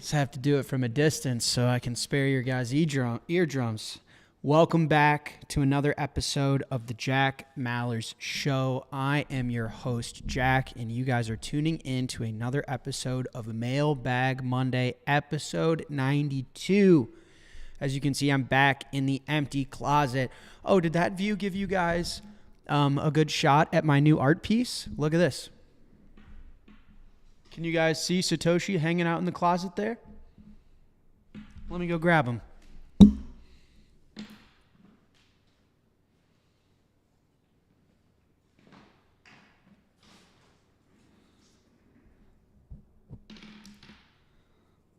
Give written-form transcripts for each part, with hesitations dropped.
So I have to do it from a distance so I can spare your guys' eardrums. Welcome back to another episode of the Jack Mallers Show. I am your host, Jack, and you guys are tuning in to another episode of Mailbag Monday, episode 92. As you can see, I'm back in the empty closet. Oh, did that view give you guys a good shot at my new art piece? Look at this. Can you guys see Satoshi hanging out in the closet there? Let me go grab him.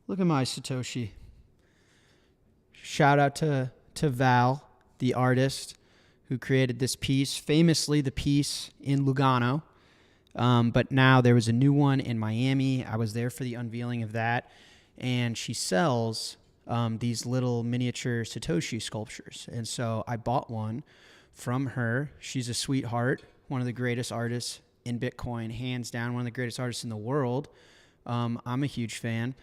Look at my Satoshi. Shout out to Val, the artist who created this piece, famously the piece in Lugano. But now there was a new one in Miami. I was there for the unveiling of that. And she sells these little miniature Satoshi sculptures. And so I bought one from her. She's a sweetheart, one of the greatest artists in Bitcoin, hands down, one of the greatest artists in the world. I'm a huge fan.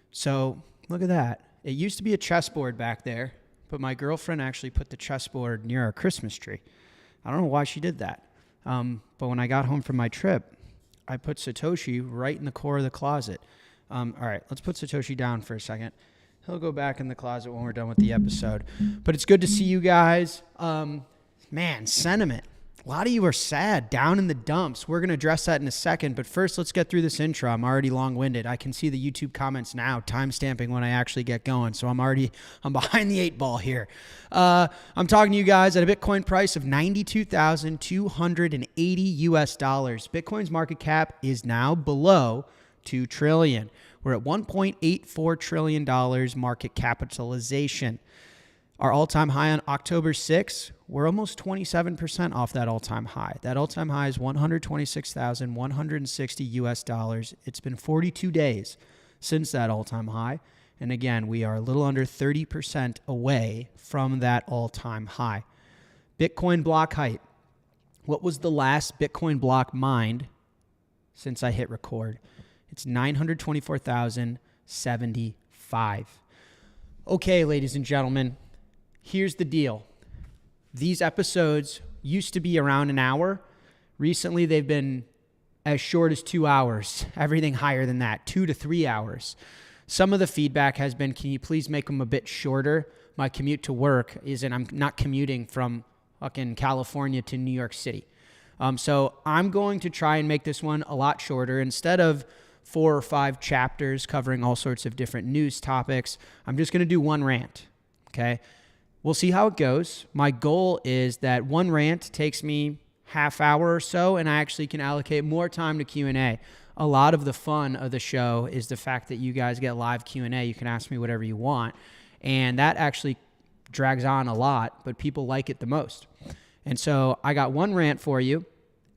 So look at that. It used to be a chessboard back there, but my girlfriend actually put the chessboard near our Christmas tree. I don't know why she did that. But when I got home from my trip, I put Satoshi right in the core of the closet. All right, let's put Satoshi down for a second. He'll go back in the closet when we're done with the episode. But it's good to see you guys. Man, sentiment. A lot of you are sad, down in the dumps. We're going to address that in a second. But first, let's get through this intro. I'm already long-winded. I can see the YouTube comments now, time-stamping when I actually get going. So I'm behind the 8 ball here. I'm talking to you guys at a Bitcoin price of $92,280 US. Bitcoin's market cap is now below $2 trillion. We're at $1.84 trillion market capitalization. Our all-time high on October 6th, we're almost 27% off that all-time high. That all-time high is $126,160 US. It's been 42 days since that all-time high. And again, we are a little under 30% away from that all-time high. Bitcoin block height. What was the last Bitcoin block mined since I hit record? It's 924,075. Okay, ladies and gentlemen, here's the deal. These episodes used to be around an hour. Recently, they've been as short as 2 hours. Everything higher than that, 2 to 3 hours. Some of the feedback has been, can you please make them a bit shorter? My commute to work I'm not commuting from fucking California to New York City. So I'm going to try and make this one a lot shorter. Instead of 4 or 5 chapters covering all sorts of different news topics, I'm just going to do one rant, okay? We'll see how it goes. My goal is that one rant takes me half hour or so, and I actually can allocate more time to Q&A. A lot of the fun of the show is the fact that you guys get live Q&A. You can ask me whatever you want, and that actually drags on a lot, but people like it the most. And so I got one rant for you.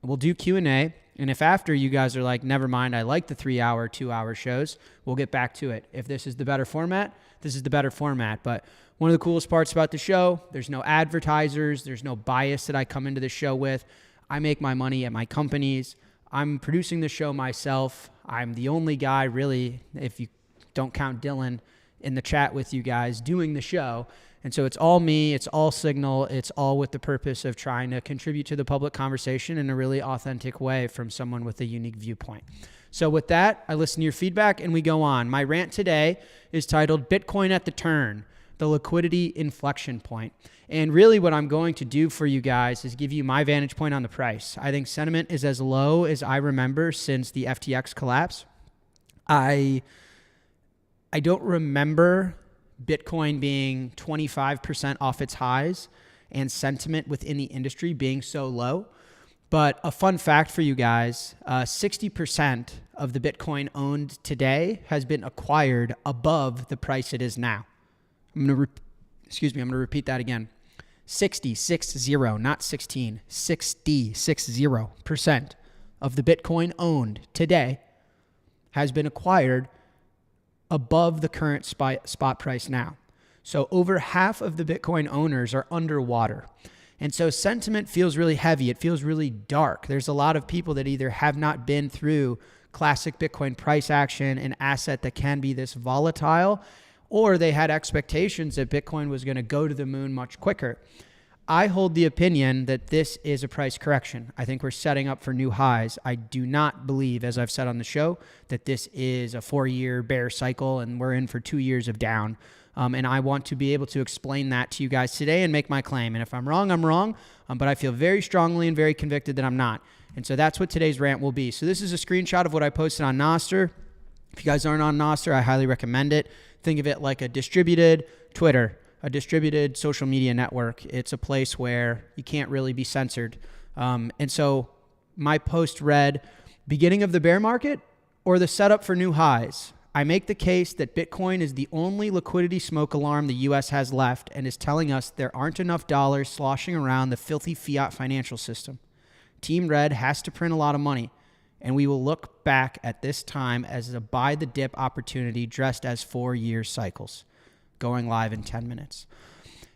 We'll do Q&A, and if after you guys are like, never mind, I like the 3-hour, 2-hour shows, we'll get back to it. If this is the better format, this is the better format. But one of the coolest parts about the show, there's no advertisers, there's no bias that I come into the show with. I make my money at my companies. I'm producing the show myself. I'm the only guy, really, if you don't count Dylan, in the chat with you guys doing the show. And so it's all me, it's all Signal, it's all with the purpose of trying to contribute to the public conversation in a really authentic way from someone with a unique viewpoint. So with that, I listen to your feedback and we go on. My rant today is titled Bitcoin at the Turn, the Liquidity Inflection Point. And really what I'm going to do for you guys is give you my vantage point on the price. I think sentiment is as low as I remember since the FTX collapse. I don't remember Bitcoin being 25% off its highs and sentiment within the industry being so low. But a fun fact for you guys, 60% of the Bitcoin owned today has been acquired above the price it is now. I'm going to repeat that again. 60, not 16, 60% of the Bitcoin owned today has been acquired above the current spot price now. So over half of the Bitcoin owners are underwater. And so sentiment feels really heavy. It feels really dark. There's a lot of people that either have not been through classic Bitcoin price action, an asset that can be this volatile, or they had expectations that Bitcoin was going to go to the moon much quicker. I hold the opinion that this is a price correction. I think we're setting up for new highs. I do not believe, as I've said on the show, that this is a 4-year bear cycle and we're in for 2 years of down. And I want to be able to explain that to you guys today and make my claim. And if I'm wrong, I'm wrong. But I feel very strongly and very convicted that I'm not. And so that's what today's rant will be. So this is a screenshot of what I posted on Nostr. If you guys aren't on Nostr, I highly recommend it. Think of it like a distributed Twitter, a distributed social media network. It's a place where you can't really be censored. And so my post read, beginning of the bear market or the setup for new highs? I make the case that Bitcoin is the only liquidity smoke alarm the U.S. has left and is telling us there aren't enough dollars sloshing around the filthy fiat financial system. Team Red has to print a lot of money, and we will look back at this time as a buy the dip opportunity dressed as 4-year cycles. Going live in 10 minutes.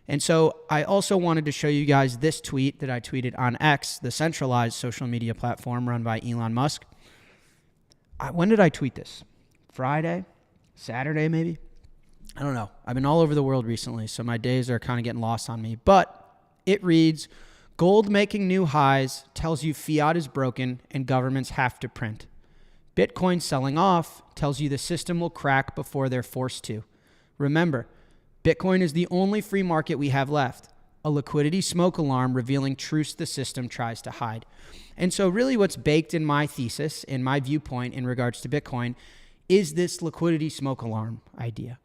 And so I also wanted to show you guys this tweet that I tweeted on X, the centralized social media platform run by Elon Musk. When did I tweet this? Friday? Saturday maybe? I don't know. I've been all over the world recently, so my days are kind of getting lost on me. But it reads, gold making new highs tells you fiat is broken and governments have to print. Bitcoin selling off tells you the system will crack before they're forced to. Remember, Bitcoin is the only free market we have left, a liquidity smoke alarm revealing truths the system tries to hide. And so really what's baked in my thesis, in my viewpoint in regards to Bitcoin, is this liquidity smoke alarm idea.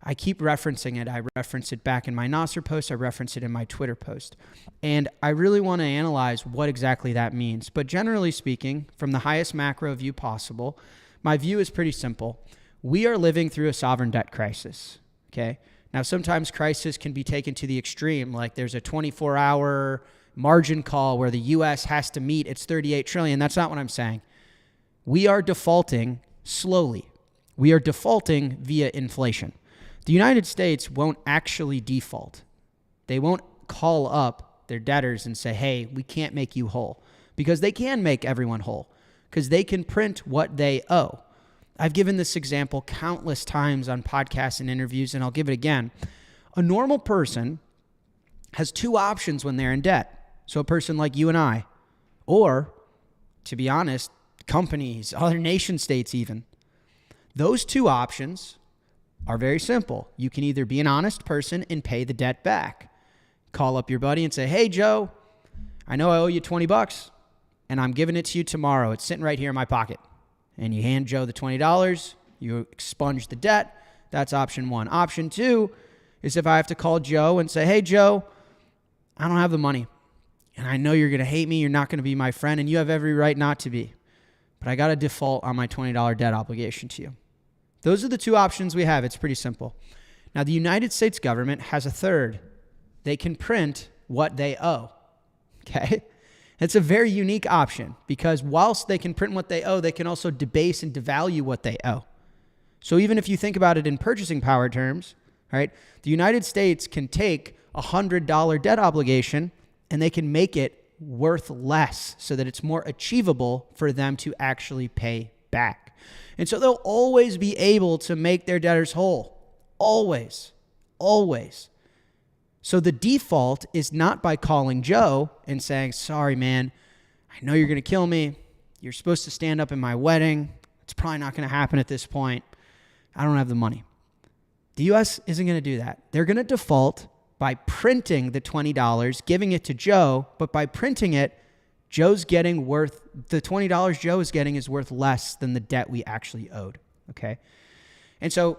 I keep referencing it. I reference it back in my Nostr post. I reference it in my Twitter post. And I really want to analyze what exactly that means. But generally speaking, from the highest macro view possible, my view is pretty simple. We are living through a sovereign debt crisis, okay? Now, sometimes crisis can be taken to the extreme, like there's a 24-hour margin call where the U.S. has to meet its $38 trillion. That's not what I'm saying. We are defaulting slowly. We are defaulting via inflation. The United States won't actually default. They won't call up their debtors and say, hey, we can't make you whole, because they can make everyone whole, because they can print what they owe. I've given this example countless times on podcasts and interviews, and I'll give it again. A normal person has 2 options when they're in debt. So a person like you and I, or, to be honest, companies, other nation states even. Those 2 options are very simple. You can either be an honest person and pay the debt back. Call up your buddy and say, hey, Joe, I know I owe you $20, and I'm giving it to you tomorrow. It's sitting right here in my pocket. And you hand Joe the $20, you expunge the debt. That's option 1. Option 2 is if I have to call Joe and say, hey, Joe, I don't have the money. And I know you're going to hate me. You're not going to be my friend, and you have every right not to be. But I got to default on my $20 debt obligation to you. Those are the 2 options we have. It's pretty simple. Now, the United States government has a third. They can print what they owe. Okay? It's a very unique option because whilst they can print what they owe, they can also debase and devalue what they owe. So even if you think about it in purchasing power terms, right, the United States can take a $100 debt obligation and they can make it worth less so that it's more achievable for them to actually pay back. And so they'll always be able to make their debtors whole. Always. Always. So the default is not by calling Joe and saying, sorry, man, I know you're going to kill me. You're supposed to stand up in my wedding. It's probably not going to happen at this point. I don't have the money. The U.S. isn't going to do that. They're going to default by printing the $20, giving it to Joe, but by printing it, the $20 Joe is getting is worth less than the debt we actually owed, okay? And so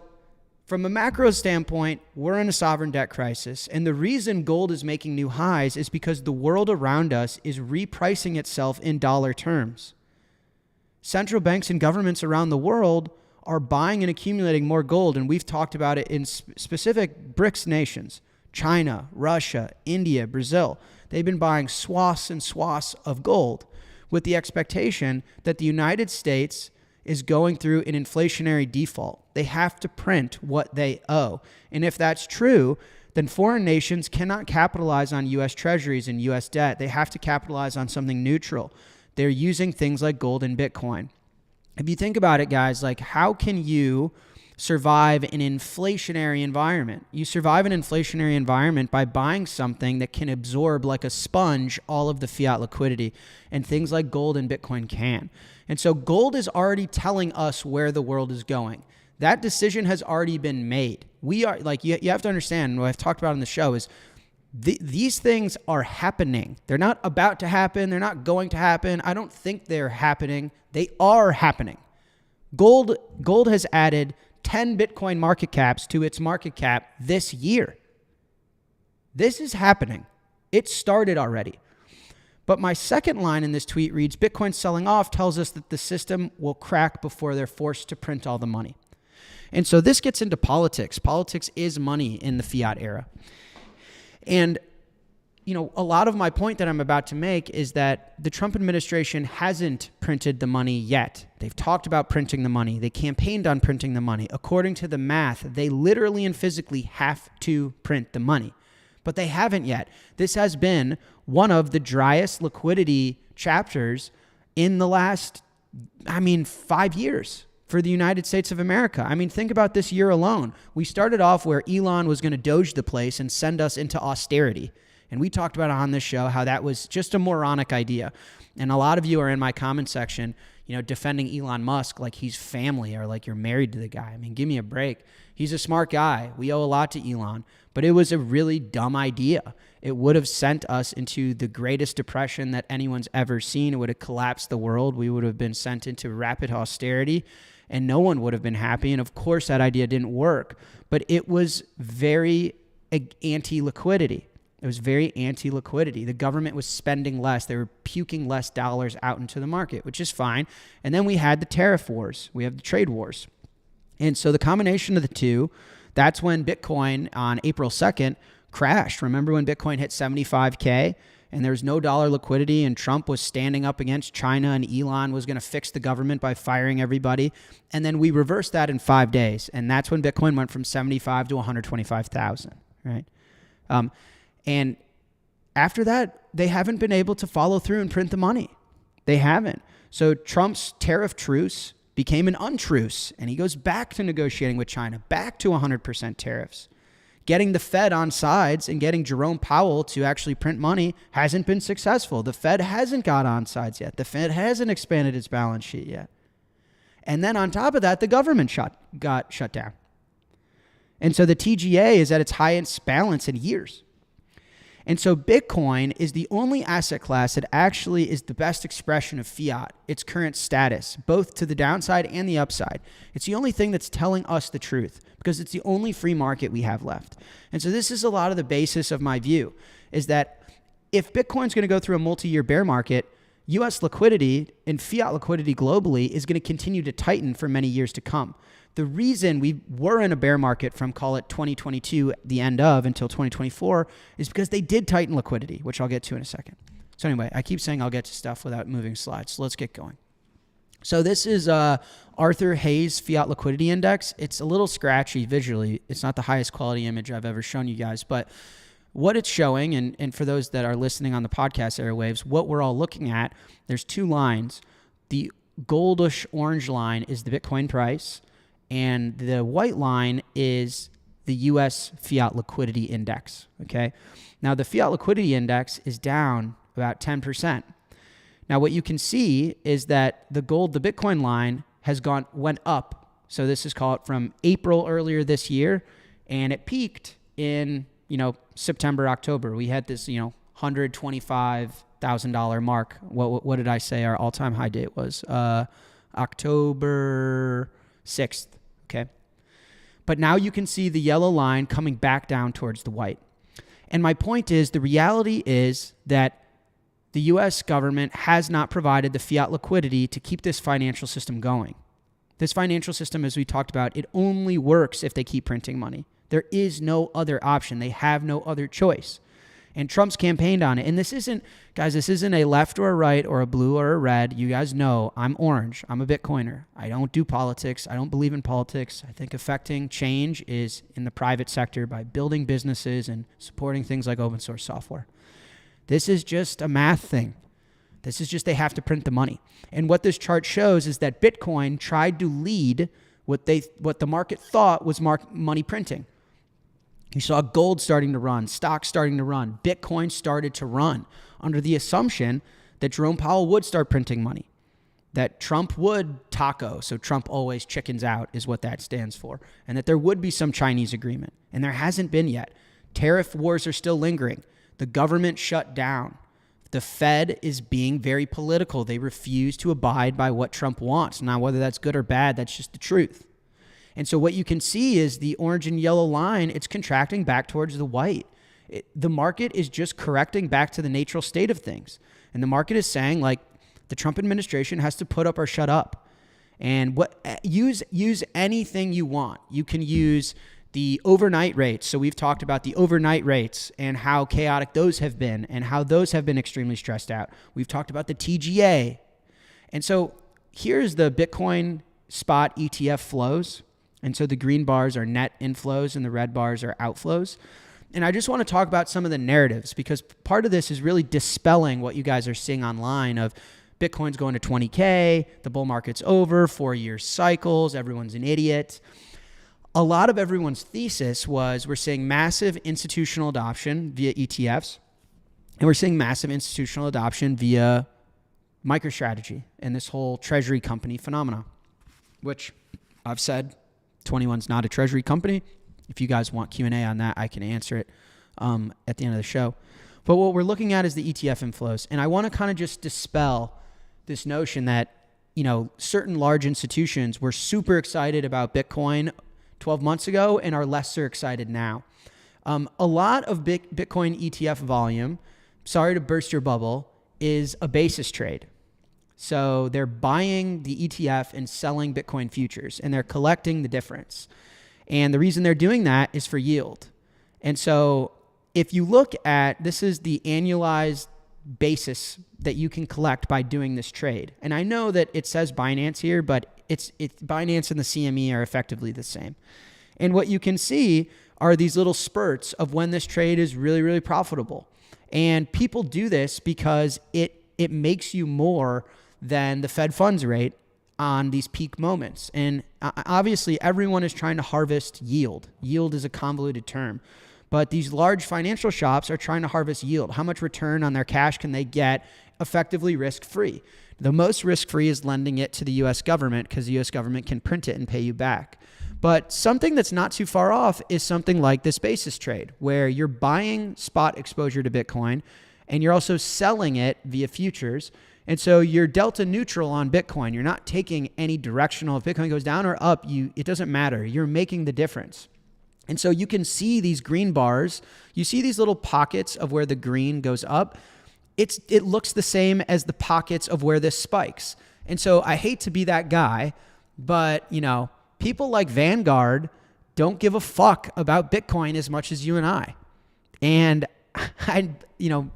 from a macro standpoint, we're in a sovereign debt crisis, and the reason gold is making new highs is because the world around us is repricing itself in dollar terms. Central banks and governments around the world are buying and accumulating more gold, and we've talked about it in specific BRICS nations, China, Russia, India, Brazil. They've been buying swaths and swaths of gold with the expectation that the United States is going through an inflationary default. They have to print what they owe. And if that's true, then foreign nations cannot capitalize on U.S. treasuries and U.S. debt. They have to capitalize on something neutral. They're using things like gold and Bitcoin. if you think about it, guys, like how can you survive an inflationary environment? You survive an inflationary environment by buying something that can absorb like a sponge all of the fiat liquidity, and things like gold and Bitcoin can. And so gold is already telling us where the world is going. That decision has already been made. We are like, you have to understand, and what I've talked about on the show is these things are happening. They're not about to happen. They're not going to happen. I don't think they're happening. They are happening. Gold has added 10 Bitcoin market caps to its market cap this year. This is happening. It started already. But my second line in this tweet reads, Bitcoin selling off tells us that the system will crack before they're forced to print all the money. And so this gets into politics. Politics is money in the fiat era. And, a lot of my point that I'm about to make is that the Trump administration hasn't printed the money yet. They've talked about printing the money. They campaigned on printing the money. According to the math, they literally and physically have to print the money, but they haven't yet. This has been one of the driest liquidity chapters in the last, 5 years for the United States of America. Think about this year alone. We started off where Elon was going to doge the place and send us into austerity. And we talked about on this show how that was just a moronic idea. And a lot of you are in my comment section, defending Elon Musk like he's family or like you're married to the guy. Give me a break. He's a smart guy. We owe a lot to Elon, but it was a really dumb idea. It would have sent us into the greatest depression that anyone's ever seen. It would have collapsed the world. We would have been sent into rapid austerity and no one would have been happy. And of course that idea didn't work, but it was very anti-liquidity. It was very anti-liquidity. The government was spending less. They were puking less dollars out into the market, which is fine. And then we had the tariff wars. We have the trade wars. And so the combination of the two, that's when Bitcoin on April 2nd crashed. Remember when Bitcoin hit 75K and there was no dollar liquidity and Trump was standing up against China and Elon was going to fix the government by firing everybody. And then we reversed that in 5 days. And that's when Bitcoin went from 75 to 125,000, right? And after that, they haven't been able to follow through and print the money. They haven't. So Trump's tariff truce became an untruce, and he goes back to negotiating with China, back to 100% tariffs. Getting the Fed on sides and getting Jerome Powell to actually print money hasn't been successful. The Fed hasn't got on sides yet. The Fed hasn't expanded its balance sheet yet. And then on top of that, the government got shut down. And so the TGA is at its highest balance in years. And so Bitcoin is the only asset class that actually is the best expression of fiat, its current status, both to the downside and the upside. It's the only thing that's telling us the truth because it's the only free market we have left. And so this is a lot of the basis of my view, is that if Bitcoin's going to go through a multi-year bear market, U.S. liquidity and fiat liquidity globally is going to continue to tighten for many years to come. The reason we were in a bear market from, call it 2022, the end of, until 2024, is because they did tighten liquidity, which I'll get to in a second. So anyway, I keep saying I'll get to stuff without moving slides. So let's get going. So this is Arthur Hayes Fiat Liquidity Index. It's a little scratchy visually. It's not the highest quality image I've ever shown you guys, but what it's showing, and for those that are listening on the podcast airwaves, what we're all looking at, there's two lines. The goldish orange line is the Bitcoin price, and the white line is the U.S. Fiat Liquidity Index, okay? Now, the Fiat Liquidity Index is down about 10%. Now, what you can see is that the Bitcoin line went up. So this is called from April earlier this year, and it peaked in, September, October. We had this, $125,000 mark. What did I say our all-time high date was? October 6th, okay? But now you can see the yellow line coming back down towards the white. And my point is, the reality is that the U.S. government has not provided the fiat liquidity to keep this financial system going. This financial system, as we talked about, it only works if they keep printing money. There is no other option. They have no other choice. And Trump's campaigned on it. And this isn't a left or a right or a blue or a red. You guys know I'm orange. I'm a Bitcoiner. I don't do politics. I don't believe in politics. I think affecting change is in the private sector by building businesses and supporting things like open source software. This is just a math thing. This is just they have to print the money. And what this chart shows is that Bitcoin tried to lead what the market thought was money printing. You saw gold starting to run, stocks starting to run, Bitcoin started to run under the assumption that Jerome Powell would start printing money, that Trump would taco, so Trump always chickens out is what that stands for, and that there would be some Chinese agreement. And there hasn't been yet. Tariff wars are still lingering. The government shut down. The Fed is being very political. They refuse to abide by what Trump wants. Now, whether that's good or bad, that's just the truth. And so what you can see is the orange and yellow line, it's contracting back towards the white. The market is just correcting back to the natural state of things. And the market is saying, like, the Trump administration has to put up or shut up. And use anything you want. You can use the overnight rates. So we've talked about the overnight rates and how chaotic those have been and how those have been extremely stressed out. We've talked about the TGA. And so here's the Bitcoin spot ETF flows. And so the green bars are net inflows and the red bars are outflows. And I just want to talk about some of the narratives because part of this is really dispelling what you guys are seeing online of Bitcoin's going to 20K, the bull market's over, 4-year cycles, everyone's an idiot. A lot of everyone's thesis was we're seeing massive institutional adoption via ETFs, and we're seeing massive institutional adoption via MicroStrategy and this whole treasury company phenomena, which I've said 21's not a treasury company. If you guys want Q&A on that, I can answer it at the end of the show. But what we're looking at is the ETF inflows, and I want to kind of just dispel this notion that, you know, certain large institutions were super excited about Bitcoin 12 months ago and are lesser excited now. A lot of Bitcoin ETF volume, sorry to burst your bubble, is a basis trade. So they're buying the ETF and selling Bitcoin futures, and they're collecting the difference. And the reason they're doing that is for yield. And so if you look at, this is the annualized basis that you can collect by doing this trade. And I know that it says Binance here, but it's Binance and the CME are effectively the same. And what you can see are these little spurts of when this trade is really, really profitable. And people do this because it makes you more than the Fed funds rate on these peak moments. And obviously everyone is trying to harvest yield. Yield is a convoluted term. But these large financial shops are trying to harvest yield. How much return on their cash can they get effectively risk-free? The most risk-free is lending it to the U.S. government because the U.S. government can print it and pay you back. But something that's not too far off is something like this basis trade, where you're buying spot exposure to Bitcoin and you're also selling it via futures. And so you're delta neutral on Bitcoin. You're not taking any directional. If Bitcoin goes down or up, it doesn't matter. You're making the difference. And so you can see these green bars. You see these little pockets of where the green goes up. It looks the same as the pockets of where this spikes. And so I hate to be that guy, but, you know, people like Vanguard don't give a fuck about Bitcoin as much as you and I. And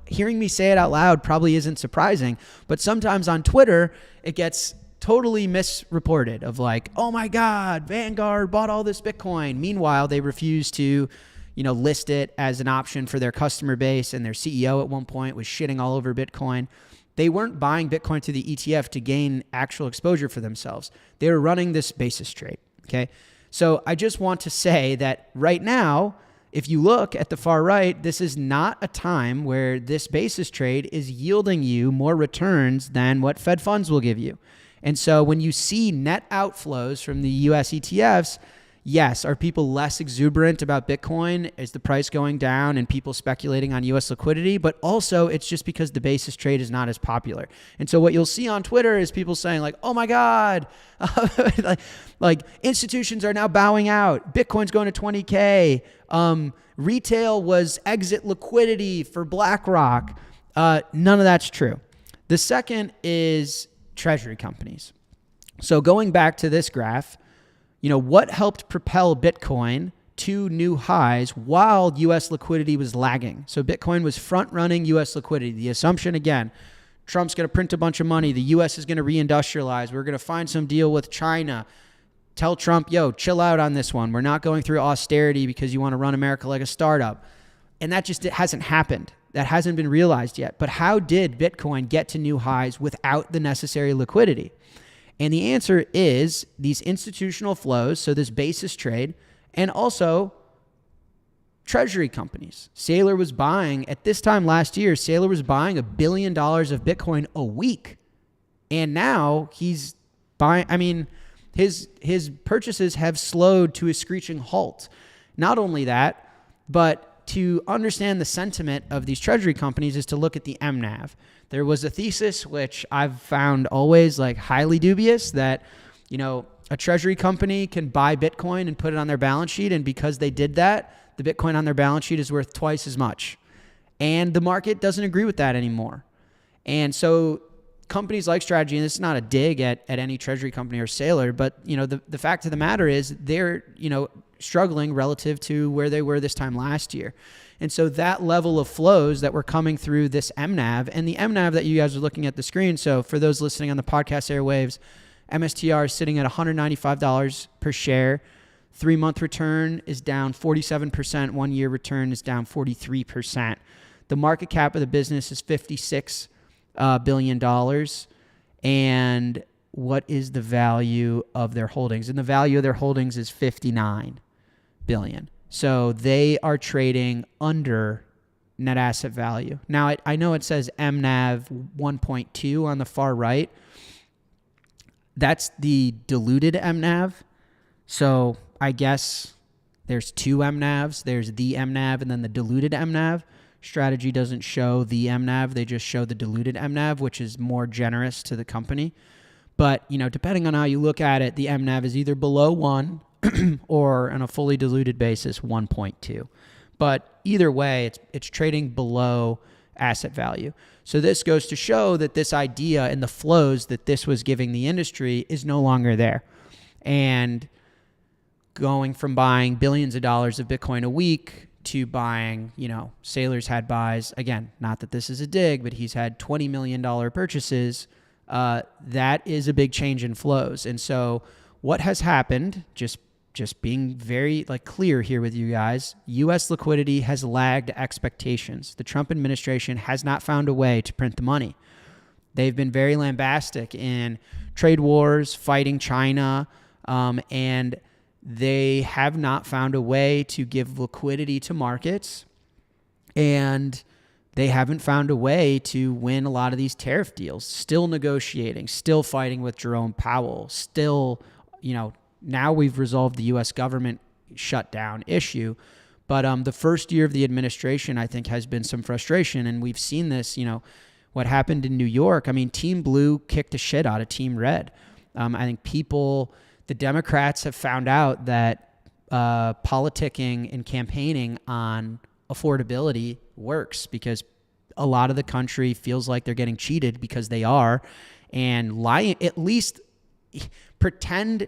hearing me say it out loud probably isn't surprising, but sometimes on Twitter, it gets totally misreported of like, oh my God, Vanguard bought all this Bitcoin. Meanwhile, they refuse to, list it as an option for their customer base. And their CEO at one point was shitting all over Bitcoin. They weren't buying Bitcoin to the ETF to gain actual exposure for themselves. They were running this basis trade. Okay. So I just want to say that right now, if you look at the far right, this is not a time where this basis trade is yielding you more returns than what Fed funds will give you. And so when you see net outflows from the US ETFs, yes, are people less exuberant about Bitcoin? Is the price going down and people speculating on US liquidity? But also it's just because the basis trade is not as popular. And so what you'll see on Twitter is people saying like, oh my God, like institutions are now bowing out. Bitcoin's going to 20K. Retail was exit liquidity for BlackRock. None of that's true. The second is treasury companies. So going back to this graph, what helped propel Bitcoin to new highs while U.S. liquidity was lagging? So Bitcoin was front-running U.S. liquidity. The assumption, again, Trump's going to print a bunch of money. The U.S. is going to reindustrialize. We're going to find some deal with China. Tell Trump, yo, chill out on this one. We're not going through austerity because you want to run America like a startup. And that just hasn't happened. that hasn't been realized yet. But how did Bitcoin get to new highs without the necessary liquidity? And the answer is these institutional flows, so this basis trade, and also treasury companies. Saylor was buying, at this time last year, Saylor was buying $1 billion of Bitcoin a week. And now he's buying, I mean, his purchases have slowed to a screeching halt. Not only that, but to understand the sentiment of these treasury companies is to look at the MNAV. There was a thesis, which I've found always like highly dubious, that, you know, a treasury company can buy Bitcoin and put it on their balance sheet. And because they did that, the Bitcoin on their balance sheet is worth twice as much. And the market doesn't agree with that anymore. And so companies like Strategy, and this is not a dig at any treasury company or Saylor, but, you know, the fact of the matter is they're, you know, struggling relative to where they were this time last year. And so that level of flows that were coming through this MNAV, and the MNAV that you guys are looking at the screen. So for those listening on the podcast airwaves, MSTR is sitting at $195 per share. 3-month return is down 47%. 1-year return is down 43%. The market cap of the business is $56 billion. And what is the value of their holdings? And the value of their holdings is $59 billion. So they are trading under net asset value. Now, I know it says MNAV 1.2 on the far right. That's the diluted MNAV. So I guess there's two MNAVs. There's the MNAV and then the diluted MNAV. Strategy doesn't show the MNAV. They just show the diluted MNAV, which is more generous to the company. But, you know, depending on how you look at it, the MNAV is either below 1 or on a fully diluted basis, 1.2. But either way, it's trading below asset value. So this goes to show that this idea and the flows that this was giving the industry is no longer there. And going from buying billions of dollars of Bitcoin a week to buying, you know, Saylor's had buys, again, not that this is a dig, but he's had $20 million purchases. That is a big change in flows. And so what has happened, just being very like clear here with you guys, U.S. liquidity has lagged expectations. The Trump administration has not found a way to print the money. They've been very lambastic in trade wars, fighting China, and they have not found a way to give liquidity to markets, and they haven't found a way to win a lot of these tariff deals. Still negotiating, still fighting with Jerome Powell, still, you know, now we've resolved the U.S. government shutdown issue. But the first year of the administration, I think, has been some frustration. And we've seen this, you know, what happened in New York. I mean, Team Blue kicked the shit out of Team Red. I think the Democrats have found out that politicking and campaigning on affordability works, because a lot of the country feels like they're getting cheated because they are, and lying, at least pretend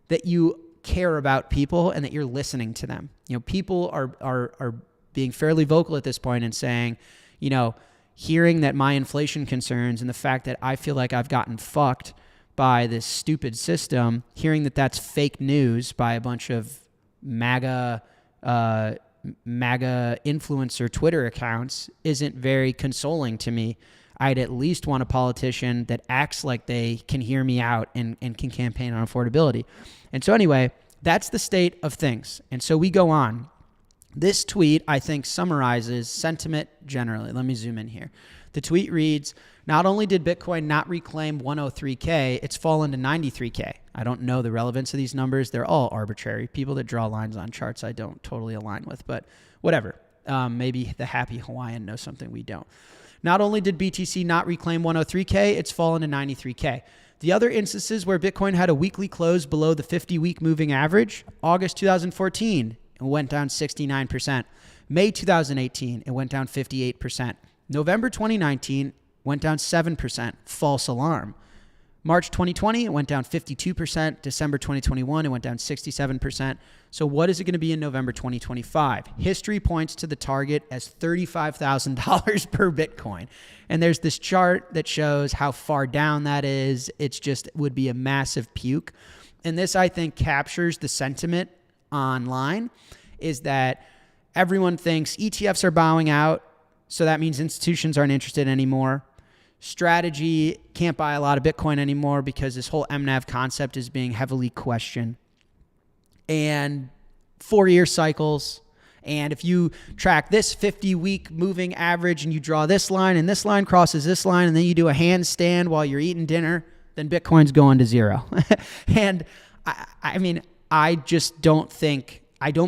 that you care about people and that you're listening to them. You know, people are being fairly vocal at this point and saying, you know, hearing that my inflation concerns and the fact that I feel like I've gotten fucked by this stupid system, hearing that that's fake news by a bunch of MAGA influencer Twitter accounts isn't very consoling to me. I'd at least want a politician that acts like they can hear me out and can campaign on affordability. And so anyway, that's the state of things. And so we go on. This tweet, I think, summarizes sentiment generally. Let me zoom in here. The tweet reads, not only did Bitcoin not reclaim 103K, it's fallen to 93K. I don't know the relevance of these numbers. They're all arbitrary. People that draw lines on charts I don't totally align with, but whatever. Maybe the happy Hawaiian knows something we don't. Not only did BTC not reclaim 103K, it's fallen to 93K. The other instances where Bitcoin had a weekly close below the 50-week moving average, August 2014, it went down 69%. May 2018, it went down 58%. November 2019, went down 7%. False alarm. March 2020, it went down 52%. December 2021, it went down 67%. So what is it going to be in November 2025? History points to the target as $35,000 per Bitcoin. And there's this chart that shows how far down that is. It would be a massive puke. And this, I think, captures the sentiment online, is that Everyone thinks ETFs are bowing out, so that means institutions aren't interested anymore. Strategy can't buy a lot of Bitcoin anymore because this whole MNAV concept is being heavily questioned. And 4-year cycles. And if you track this 50-week moving average and you draw this line and this line crosses this line and then you do a handstand while you're eating dinner, then Bitcoin's going to zero. And I mean, I just don't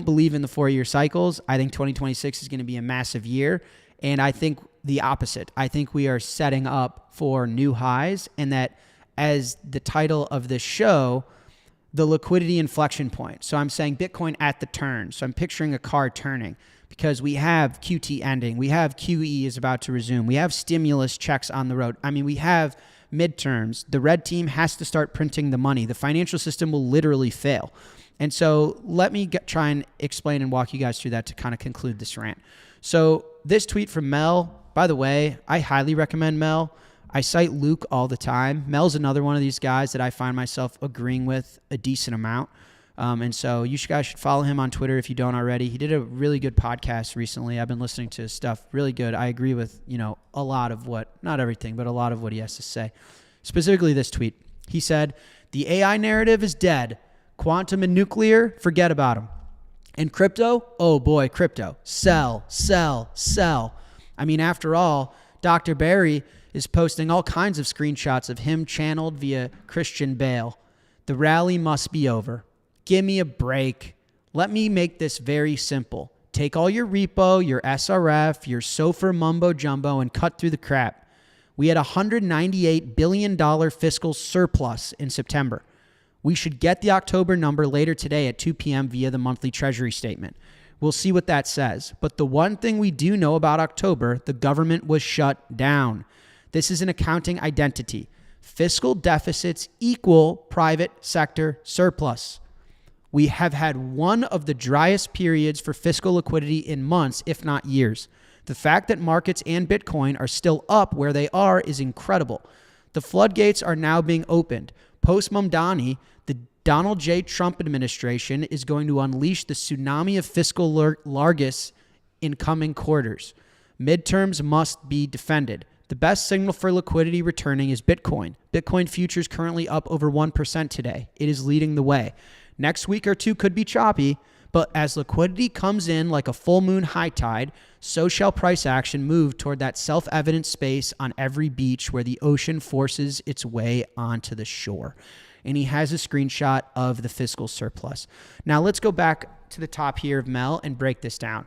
believe in the 4-year cycles. I think 2026 is going to be a massive year. And I think the opposite. I think we are setting up for new highs, and that, as the title of this show, the liquidity inflection point. So I'm saying Bitcoin at the turn. So I'm picturing a car turning because we have QT ending. We have QE is about to resume. We have stimulus checks on the road. I mean, we have midterms. The red team has to start printing the money. The financial system will literally fail. And so let me try and explain and walk you guys through that to kind of conclude this rant. So this tweet from Mel, by the way, I highly recommend Mel. I cite Luke all the time. Mel's another one of these guys that I find myself agreeing with a decent amount. And so you guys should follow him on Twitter if you don't already. He did a really good podcast recently. I've been listening to his stuff. Really good. I agree with, a lot of not everything, but a lot of what he has to say. Specifically this tweet. He said, "The AI narrative is dead. Quantum and nuclear, forget about them. And crypto, oh boy, crypto. Sell, sell, sell." I mean, after all, Dr. Barry is posting all kinds of screenshots of him channeled via Christian Bale. The rally must be over. Give me a break. Let me make this very simple. Take all your repo, your SRF, your SOFR mumbo jumbo, and cut through the crap. We had a $198 billion fiscal surplus in September. We should get the October number later today at 2 p.m. via the monthly Treasury statement. We'll see what that says. But the one thing we do know about October, the government was shut down. This is an accounting identity. Fiscal deficits equal private sector surplus. We have had one of the driest periods for fiscal liquidity in months, if not years. The fact that markets and Bitcoin are still up where they are is incredible. The floodgates are now being opened. Post-Mamdani, the Donald J. Trump administration is going to unleash the tsunami of fiscal largesse in coming quarters. Midterms must be defended. The best signal for liquidity returning is Bitcoin. Bitcoin futures currently up over 1% today. It is leading the way. Next week or two could be choppy, but as liquidity comes in like a full moon high tide, so shall price action move toward that self-evident space on every beach where the ocean forces its way onto the shore. And he has a screenshot of the fiscal surplus. Now let's go back to the top here of Mel and break this down.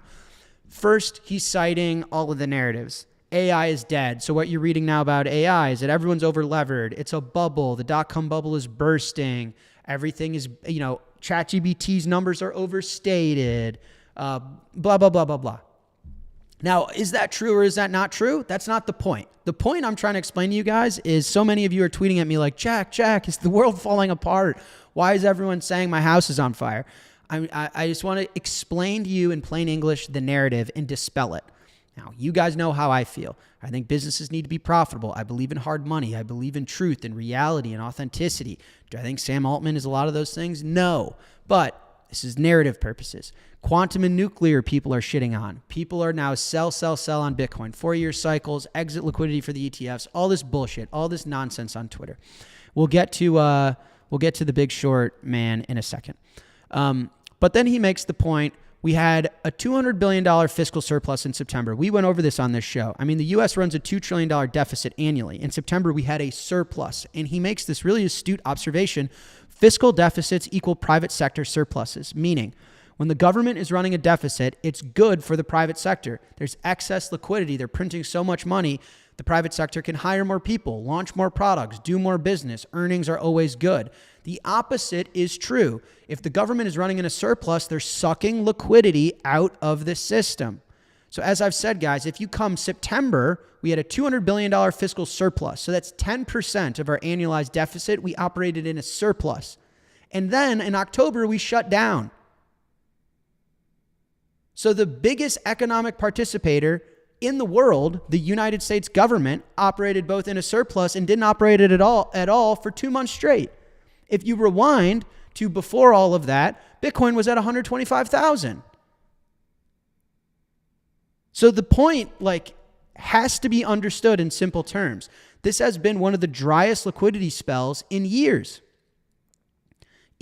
First, he's citing all of the narratives. AI is dead. So what you're reading now about AI is that everyone's over-levered. It's a bubble. The dot-com bubble is bursting. Everything is, ChatGPT's numbers are overstated. Blah, blah, blah, blah, blah. Now, is that true or is that not true? That's not the point. The point I'm trying to explain to you guys is so many of you are tweeting at me like, Jack, is the world falling apart? Why is everyone saying my house is on fire? I just want to explain to you in plain English the narrative and dispel it. Now, you guys know how I feel. I think businesses need to be profitable. I believe in hard money. I believe in truth and reality and authenticity. Do I think Sam Altman is a lot of those things? No. But this is narrative purposes. Quantum and nuclear people are shitting on. People are now sell on Bitcoin. 4-year cycles, exit liquidity for the ETFs, all this bullshit, all this nonsense on Twitter. We'll get to the Big Short man in a second. But then he makes the point, we had a $200 billion fiscal surplus in September. We went over this on this show. I mean, the U.S. runs a $2 trillion deficit annually. In September, we had a surplus. And he makes this really astute observation. Fiscal deficits equal private sector surpluses, meaning when the government is running a deficit, it's good for the private sector. There's excess liquidity. They're printing so much money. The private sector can hire more people, launch more products, do more business. Earnings are always good. The opposite is true. If the government is running in a surplus, they're sucking liquidity out of the system. So as I've said, guys, if you come September, we had a $200 billion fiscal surplus. So that's 10% of our annualized deficit. We operated in a surplus. And then in October, we shut down. So the biggest economic participator in the world, the United States government, operated both in a surplus and didn't operate it at all for 2 months straight. If you rewind to before all of that, Bitcoin was at 125,000. So the point, has to be understood in simple terms. This has been one of the driest liquidity spells in years.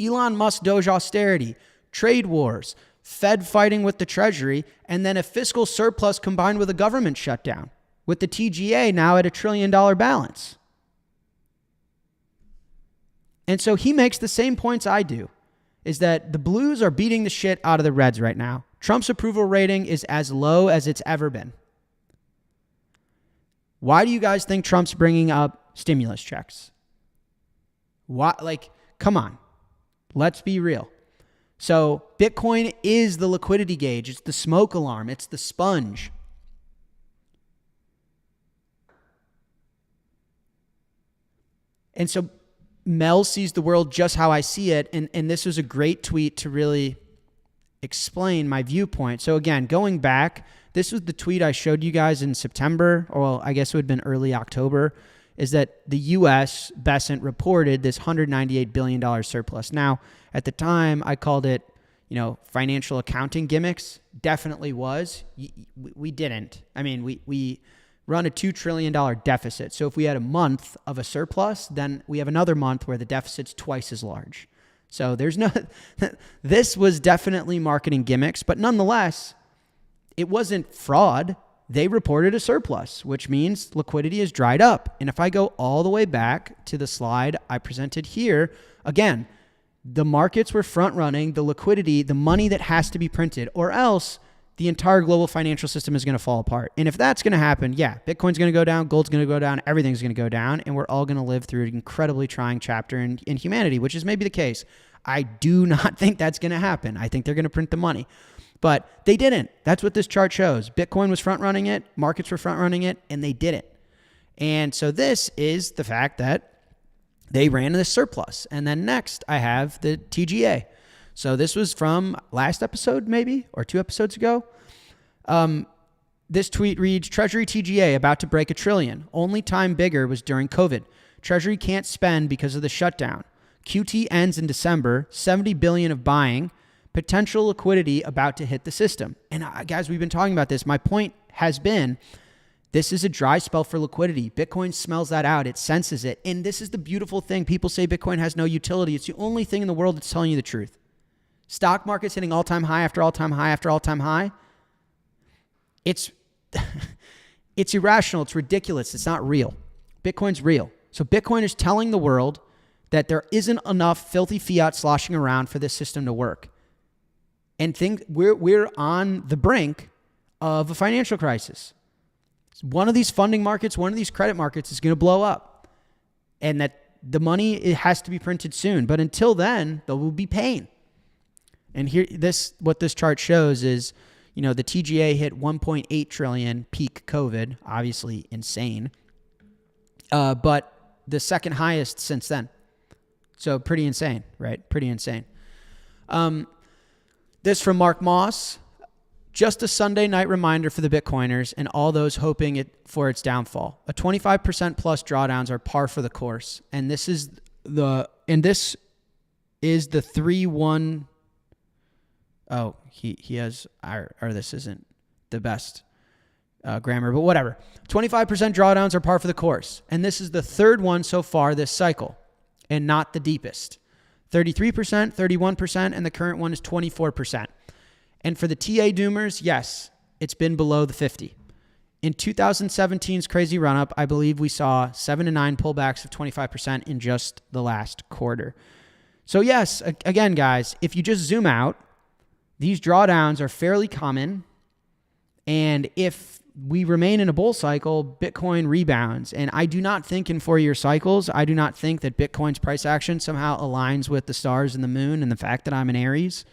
Elon Musk Doge austerity, trade wars, Fed fighting with the Treasury, and then a fiscal surplus combined with a government shutdown, with the TGA now at $1 trillion balance. And so he makes the same points I do, is that the Blues are beating the shit out of the Reds right now. Trump's approval rating is as low as it's ever been. Why do you guys think Trump's bringing up stimulus checks? Why? Come on. Let's be real. So Bitcoin is the liquidity gauge. It's the smoke alarm. It's the sponge. And so Mel sees the world just how I see it. And this was a great tweet to really explain my viewpoint. So again, going back, this was the tweet I showed you guys in September, or well, I guess it would have been early October, is that the U.S. Besant reported this $198 billion surplus. Now, at the time, I called it, financial accounting gimmicks. Definitely was. We didn't. I mean, we run a $2 trillion deficit. So if we had a month of a surplus, then we have another month where the deficit's twice as large. So there's no, this was definitely marketing gimmicks, but nonetheless, it wasn't fraud. They reported a surplus, which means liquidity is dried up. And if I go all the way back to the slide I presented here, again, the markets were front running the liquidity, the money that has to be printed, or else the entire global financial system is going to fall apart. And if that's going to happen, yeah, Bitcoin's going to go down, gold's going to go down, everything's going to go down, and we're all going to live through an incredibly trying chapter in humanity, which is maybe the case. I do not think that's going to happen. I think they're going to print the money. But they didn't. That's what this chart shows. Bitcoin was front running it, markets were front running it, and they did it. And so this is the fact that they ran this surplus. And then next I have the TGA. So this was from last episode, maybe, or 2 episodes ago. This tweet reads, Treasury TGA about to break $1 trillion. Only time bigger was during COVID. Treasury can't spend because of the shutdown. QT ends in December, $70 billion of buying, potential liquidity about to hit the system. And guys, we've been talking about this. My point has been, this is a dry spell for liquidity. Bitcoin smells that out. It senses it. And this is the beautiful thing. People say Bitcoin has no utility. It's the only thing in the world that's telling you the truth. Stock market's hitting all-time high after all-time high after all-time high. It's irrational. It's ridiculous. It's not real. Bitcoin's real. So Bitcoin is telling the world that there isn't enough filthy fiat sloshing around for this system to work. And we're on the brink of a financial crisis. One of these funding markets, one of these credit markets is going to blow up. And that the money, it has to be printed soon. But until then, there will be pain. And here, what this chart shows is, the TGA hit 1.8 trillion peak COVID, obviously insane. But the second highest since then. So pretty insane, right? Pretty insane. This from Mark Moss. Just a Sunday night reminder for the Bitcoiners and all those hoping for its downfall. A 25% plus drawdowns are par for the course. And this is the 3-1. Oh, he has, or this isn't the best grammar, but whatever. 25% drawdowns are par for the course. And this is the third one so far this cycle and not the deepest. 33%, 31%, and the current one is 24%. And for the TA doomers, yes, it's been below the 50. In 2017's crazy run-up, I believe we saw 7 to 9 pullbacks of 25% in just the last quarter. So yes, again, guys, if you just zoom out, these drawdowns are fairly common. And if we remain in a bull cycle, Bitcoin rebounds. And I do not think in 4-year cycles, I do not think that Bitcoin's price action somehow aligns with the stars and the moon and the fact that I'm an Aries.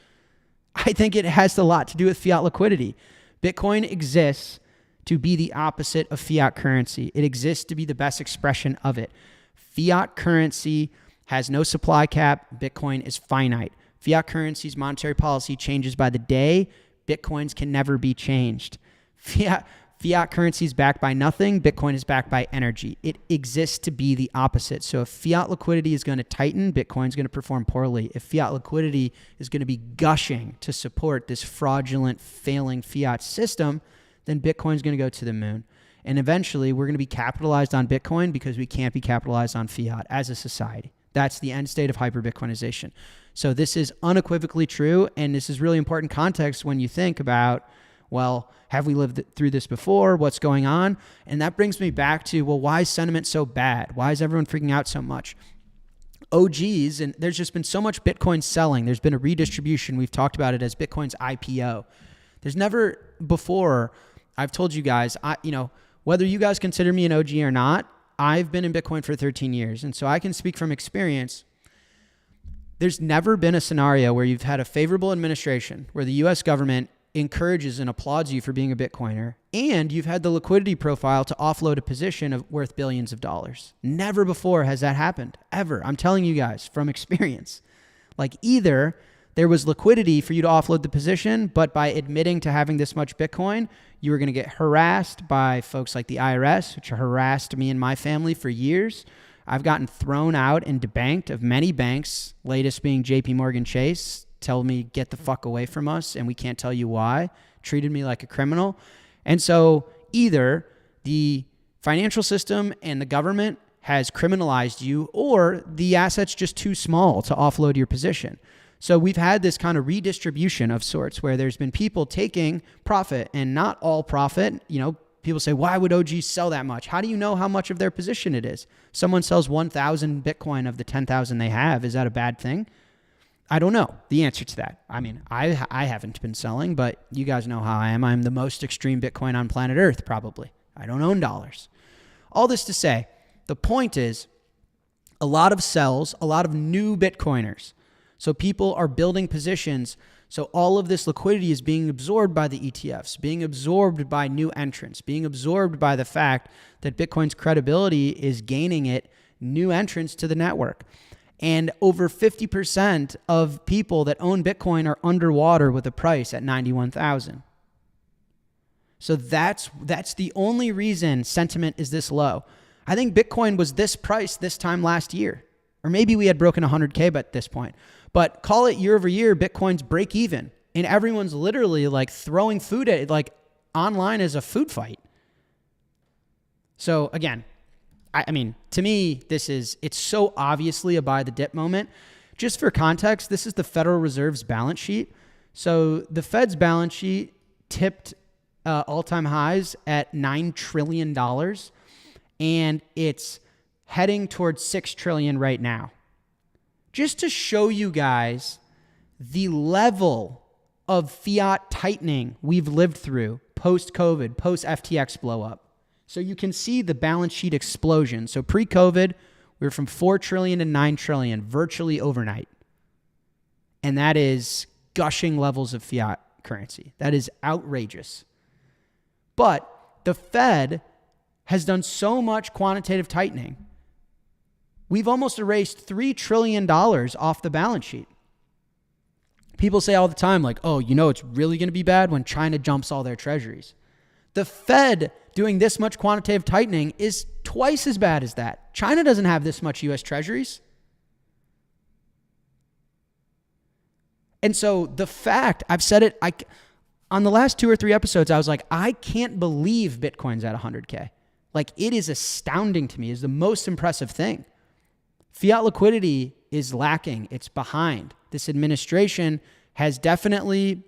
I think it has a lot to do with fiat liquidity. Bitcoin exists to be the opposite of fiat currency. It exists to be the best expression of it. Fiat currency has no supply cap. Bitcoin is finite. Fiat currency's monetary policy changes by the day. Bitcoins can never be changed. Fiat currency is backed by nothing. Bitcoin is backed by energy. It exists to be the opposite. So if fiat liquidity is going to tighten, Bitcoin's going to perform poorly. If fiat liquidity is going to be gushing to support this fraudulent, failing fiat system, then Bitcoin's going to go to the moon. And eventually we're going to be capitalized on Bitcoin because we can't be capitalized on fiat as a society. That's the end state of hyper-Bitcoinization. So this is unequivocally true, and this is really important context when you think about, well, have we lived through this before? What's going on? And that brings me back to, well, why is sentiment so bad? Why is everyone freaking out so much? OGs, and there's just been so much Bitcoin selling. There's been a redistribution. We've talked about it as Bitcoin's IPO. There's never before, I've told you guys, whether you guys consider me an OG or not, I've been in Bitcoin for 13 years. And so I can speak from experience. There's never been a scenario where you've had a favorable administration where the US government encourages and applauds you for being a Bitcoiner, and you've had the liquidity profile to offload a position worth billions of dollars. Never before has that happened, ever. I'm telling you guys from experience. Like, either there was liquidity for you to offload the position, but by admitting to having this much Bitcoin, you were going to get harassed by folks like the IRS, which harassed me and my family for years. I've gotten thrown out and debanked of many banks, latest being JP Morgan Chase, tell me, get the fuck away from us, and we can't tell you why, treated me like a criminal. And so either the financial system and the government has criminalized you, or the asset's just too small to offload your position. So we've had this kind of redistribution of sorts where there's been people taking profit, and not all profit. People say, why would OGs sell that much? How do you know how much of their position it is? Someone sells 1,000 Bitcoin of the 10,000 they have. Is that a bad thing? I don't know the answer to that. I mean, I haven't been selling, but you guys know how I am. I'm the most extreme Bitcoin on planet Earth, probably. I don't own dollars. All this to say, the point is a lot of sells, a lot of new Bitcoiners. So people are building positions. So all of this liquidity is being absorbed by the ETFs, being absorbed by new entrants, being absorbed by the fact that Bitcoin's credibility is gaining it new entrants to the network. And over 50% of people that own Bitcoin are underwater with a price at 91,000. So that's the only reason sentiment is this low. I think Bitcoin was this price this time last year. Or maybe we had broken 100K at this point. But call it year over year, Bitcoin's break even. And everyone's literally like throwing food at it, like online as a food fight. So again, I mean, to me, it's so obviously a buy the dip moment. Just for context, this is the Federal Reserve's balance sheet. So the Fed's balance sheet tipped all-time highs at $9 trillion, and it's heading towards $6 trillion right now. Just to show you guys the level of fiat tightening we've lived through post-COVID, post-FTX blow up. So you can see the balance sheet explosion. So pre-COVID, we were from 4 trillion to 9 trillion virtually overnight. And that is gushing levels of fiat currency. That is outrageous. But the Fed has done so much quantitative tightening. We've almost erased $3 trillion off the balance sheet. People say all the time, like, oh, it's really going to be bad when China jumps all their treasuries. The Fed doing this much quantitative tightening is twice as bad as that. China doesn't have this much U.S. treasuries. And so the fact, I've said it, on the last 2 or 3 episodes, I was like, I can't believe Bitcoin's at 100K. Like, it is astounding to me. It's the most impressive thing. Fiat liquidity is lacking. It's behind. This administration has definitely,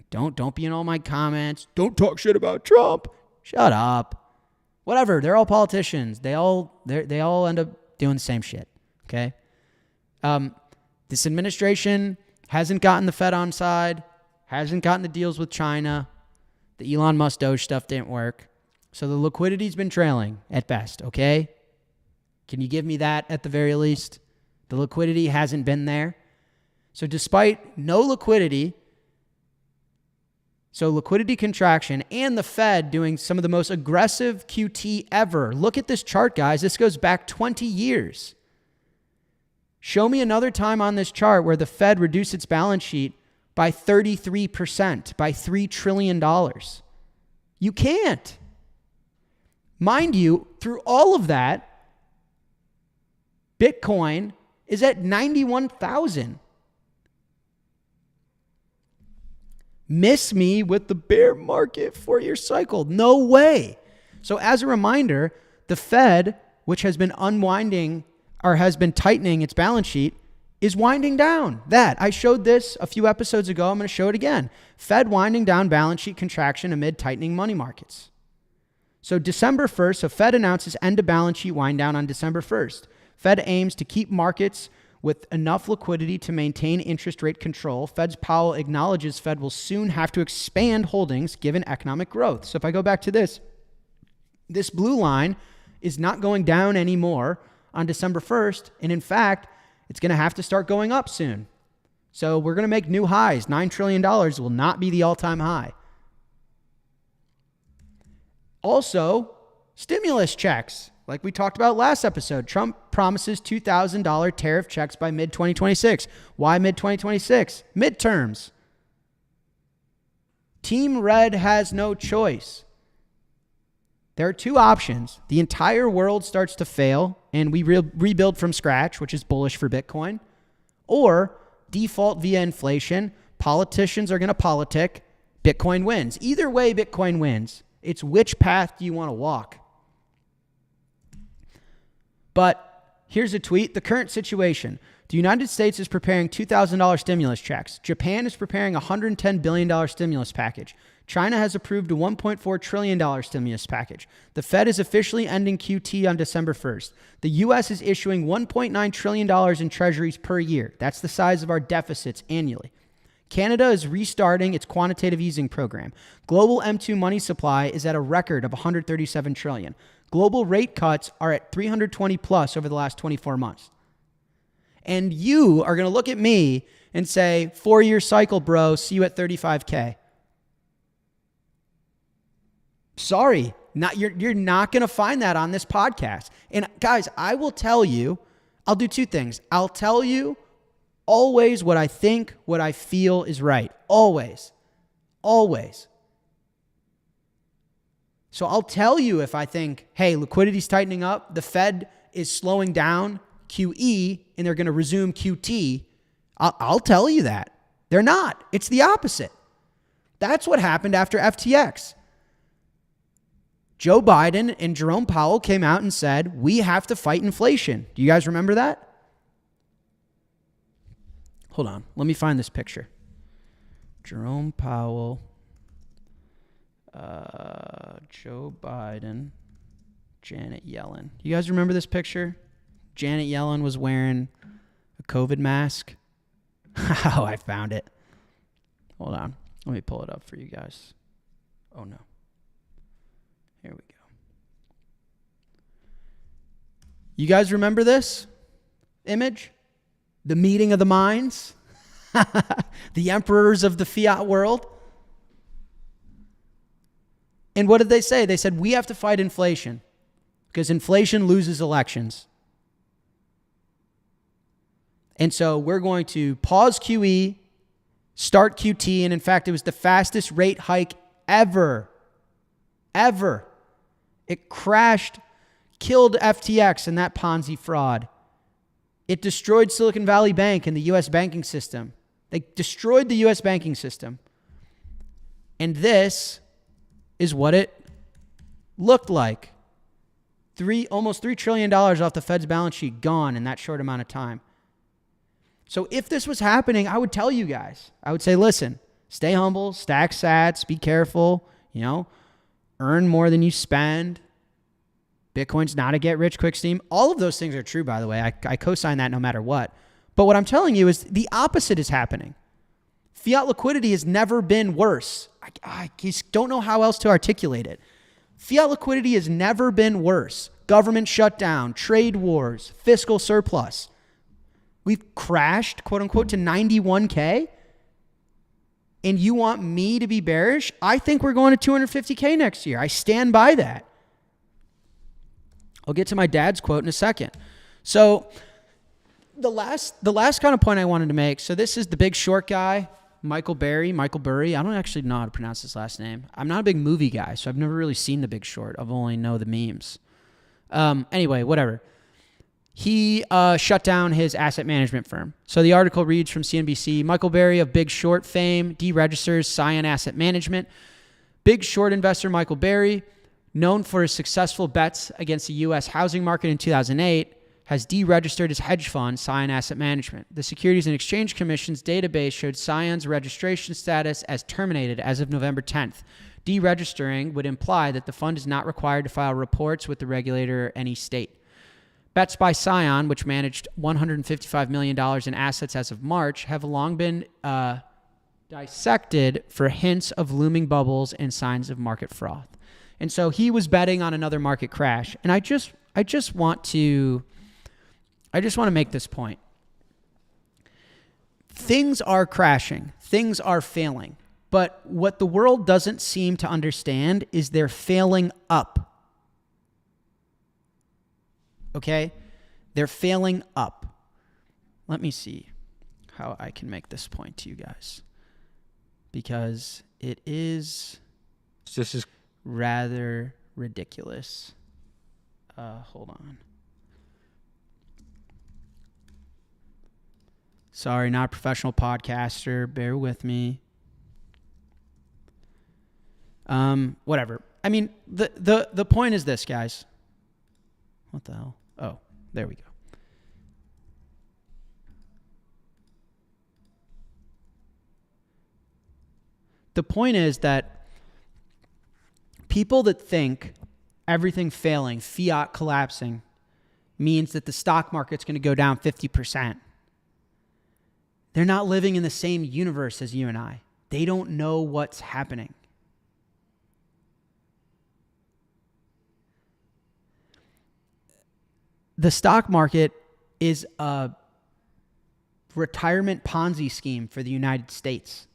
don't be in all my comments. Don't talk shit about Trump. Shut up. Whatever. They're all politicians. They all end up doing the same shit. Okay. This administration hasn't gotten the Fed on side, hasn't gotten the deals with China. The Elon Musk Doge stuff didn't work. So the liquidity's been trailing at best. Okay. Can you give me that at the very least? The liquidity hasn't been there. So despite no liquidity, so liquidity contraction and the Fed doing some of the most aggressive QT ever. Look at this chart, guys. This goes back 20 years. Show me another time on this chart where the Fed reduced its balance sheet by 33%, by $3 trillion. You can't. Mind you, through all of that, Bitcoin is at 91,000. Miss me with the bear market 4-year cycle. No way. So as a reminder, the Fed, which has been unwinding or has been tightening its balance sheet, is winding down. I showed this a few episodes ago. I'm going to show it again. Fed winding down balance sheet contraction amid tightening money markets. So December 1st, so Fed announces end of balance sheet wind down on December 1st. Fed aims to keep markets with enough liquidity to maintain interest rate control. Fed's Powell acknowledges Fed will soon have to expand holdings given economic growth. So if I go back to this blue line is not going down anymore on December 1st. And in fact, it's going to have to start going up soon. So we're going to make new highs. $9 trillion will not be the all-time high. Also, stimulus checks. Like we talked about last episode, Trump promises $2,000 tariff checks by mid-2026. Why mid-2026? Midterms. Team Red has no choice. There are two options. The entire world starts to fail and we rebuild from scratch, which is bullish for Bitcoin, or default via inflation. Politicians are going to politic. Bitcoin wins. Either way, Bitcoin wins. It's which path do you want to walk? But here's a tweet. The current situation. The United States is preparing $2,000 stimulus checks. Japan is preparing a $110 billion stimulus package. China has approved a $1.4 trillion stimulus package. The Fed is officially ending QT on December 1st. The U.S. is issuing $1.9 trillion in treasuries per year. That's the size of our deficits annually. Canada is restarting its quantitative easing program. Global M2 money supply is at a record of $137 trillion. Global rate cuts are at 320 plus over the last 24 months. And you are going to look at me and say, 4-year cycle, bro, see you at 35K. Sorry, you're not going to find that on this podcast. And guys, I will tell you, I'll do two things. I'll tell you always what I think, what I feel is right. Always. Always. So I'll tell you if I think, hey, liquidity's tightening up, the Fed is slowing down QE, and they're going to resume QT. I'll tell you that. They're not. It's the opposite. That's what happened after FTX. Joe Biden and Jerome Powell came out and said, we have to fight inflation. Do you guys remember that? Hold on. Let me find this picture. Jerome Powell, Joe Biden, Janet Yellen. You guys remember this picture? Janet Yellen was wearing a COVID mask. Oh, I found it. Hold on. Let me pull it up for you guys. Oh, no. Here we go. You guys remember this image? The meeting of the minds? The emperors of the fiat world? And what did they say? They said, we have to fight inflation because inflation loses elections. And so we're going to pause QE, start QT, and in fact, it was the fastest rate hike ever. It crashed, killed FTX and that Ponzi fraud. It destroyed Silicon Valley Bank and the U.S. banking system. They destroyed the U.S. banking system. And this is what it looked like. Almost $3 trillion off the Fed's balance sheet gone in that short amount of time. So if this was happening, I would tell you guys. I would say, listen, stay humble, stack sats, be careful, earn more than you spend. Bitcoin's not a get-rich-quick scheme. All of those things are true, by the way. I co-sign that no matter what. But what I'm telling you is the opposite is happening. Fiat liquidity has never been worse. I just don't know how else to articulate it. Fiat liquidity has never been worse. Government shutdown, trade wars, fiscal surplus. We've crashed, quote unquote, to 91K. And you want me to be bearish? I think we're going to 250K next year. I stand by that. I'll get to my dad's quote in a second. So the last kind of point I wanted to make. So this is the Big Short guy, Michael Burry. I don't actually know how to pronounce his last name. I'm not a big movie guy, so I've never really seen The Big Short. I've only know the memes. Anyway, whatever. he shut down his asset management firm. So the article reads from CNBC, Michael Burry of Big Short fame deregisters Scion Asset Management. Big Short investor Michael Burry, known for his successful bets against the U.S. housing market in 2008, has deregistered his hedge fund, Scion Asset Management. The Securities and Exchange Commission's database showed Scion's registration status as terminated as of November 10th. Deregistering would imply that the fund is not required to file reports with the regulator or any state. Bets by Scion, which managed $155 million in assets as of March, have long been dissected for hints of looming bubbles and signs of market froth. And so he was betting on another market crash. And I just want to make this point. Things are crashing. Things are failing. But what the world doesn't seem to understand is they're failing up. Okay? They're failing up. Let me see how I can make this point to you guys. Because it is rather ridiculous. Hold on. Sorry, not a professional podcaster. Bear with me. Whatever. I mean, the point is this, guys. What the hell? Oh, there we go. The point is that people that think everything failing, fiat collapsing, means that the stock market's going to go down 50%. They're not living in the same universe as you and I. They don't know what's happening. The stock market is a retirement Ponzi scheme for the United States.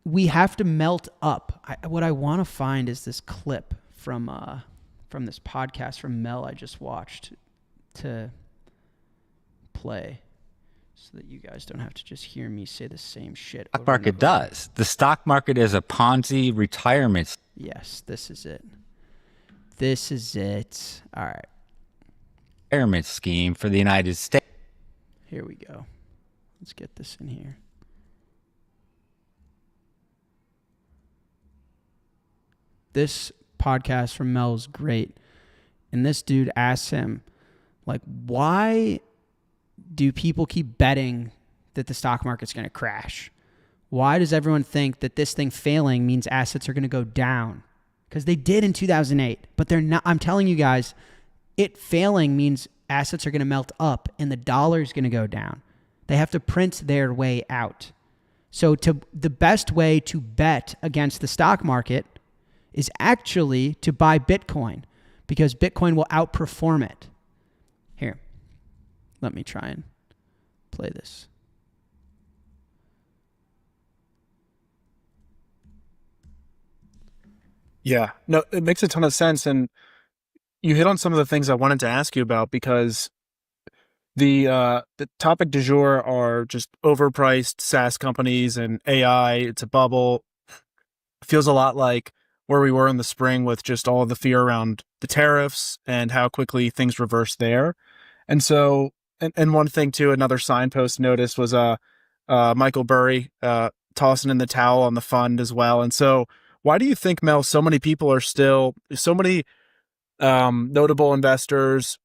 We have to melt up. What I want to find is this clip from this podcast from Mel I just watched to play so that you guys don't have to just hear me say the same shit. Stock market does. The stock market is a Ponzi retirement. Yes, this is it. This is it. All right. Retirement scheme for the United States. Here we go. Let's get this in here. This podcast from Mel is great. And this dude asks him, like, why do people keep betting that the stock market's going to crash? Why does everyone think that this thing failing means assets are going to go down? Because they did in 2008, but they're not. I'm telling you guys, it failing means assets are going to melt up and the dollar is going to go down. They have to print their way out. So the best way to bet against the stock market is actually to buy Bitcoin, because Bitcoin will outperform it. Here, let me try and play this. Yeah, no, it makes a ton of sense. And you hit on some of the things I wanted to ask you about, because the topic du jour are just overpriced SaaS companies and AI. It's a bubble. It feels a lot like where we were in the spring with just all of the fear around the tariffs and how quickly things reversed there. And so, and one thing too, another signpost notice was Michael Burry tossing in the towel on the fund as well. And so, why do you think, Mel, so many people are still, so many notable investors,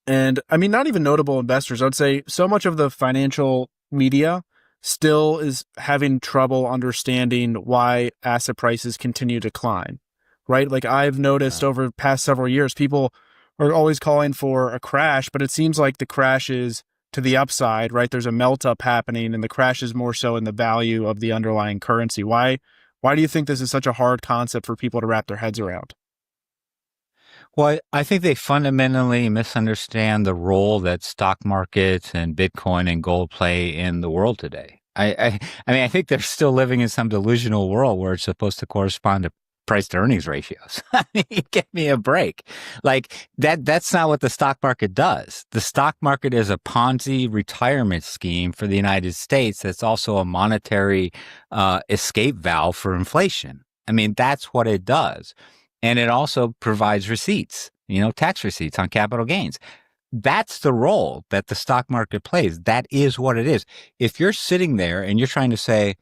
and I mean, not even notable investors, I would say so much of the financial media still is having trouble understanding why asset prices continue to climb, right? Like I've noticed over the past several years, people are always calling for a crash, but it seems like the crash is to the upside, right? There's a melt up happening and the crash is more so in the value of the underlying currency. Why do you think this is such a hard concept for people to wrap their heads around? Well, I think they fundamentally misunderstand the role that stock markets and Bitcoin and gold play in the world today. I mean, I think they're still living in some delusional world where it's supposed to correspond to price to earnings ratios. I mean, give me a break. Like that's not what the stock market does. The stock market is a Ponzi retirement scheme for the United States. That's also a monetary escape valve for inflation. I mean, that's what it does. And it also provides receipts, tax receipts on capital gains. That's the role that the stock market plays. That is what it is. If you're sitting there and you're trying to say,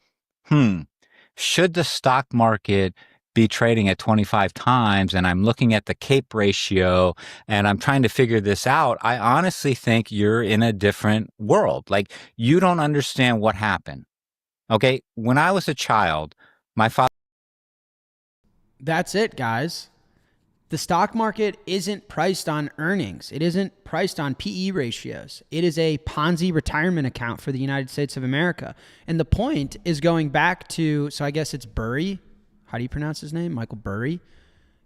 should the stock market be trading at 25 times, and I'm looking at the CAPE ratio and I'm trying to figure this out, I honestly think you're in a different world. Like, you don't understand what happened. Okay. When I was a child, my father. That's it, guys. The stock market isn't priced on earnings. It isn't priced on PE ratios. It is a Ponzi retirement account for the United States of America. And the point is going back to, so I guess it's Burry. How do you pronounce his name? Michael Burry.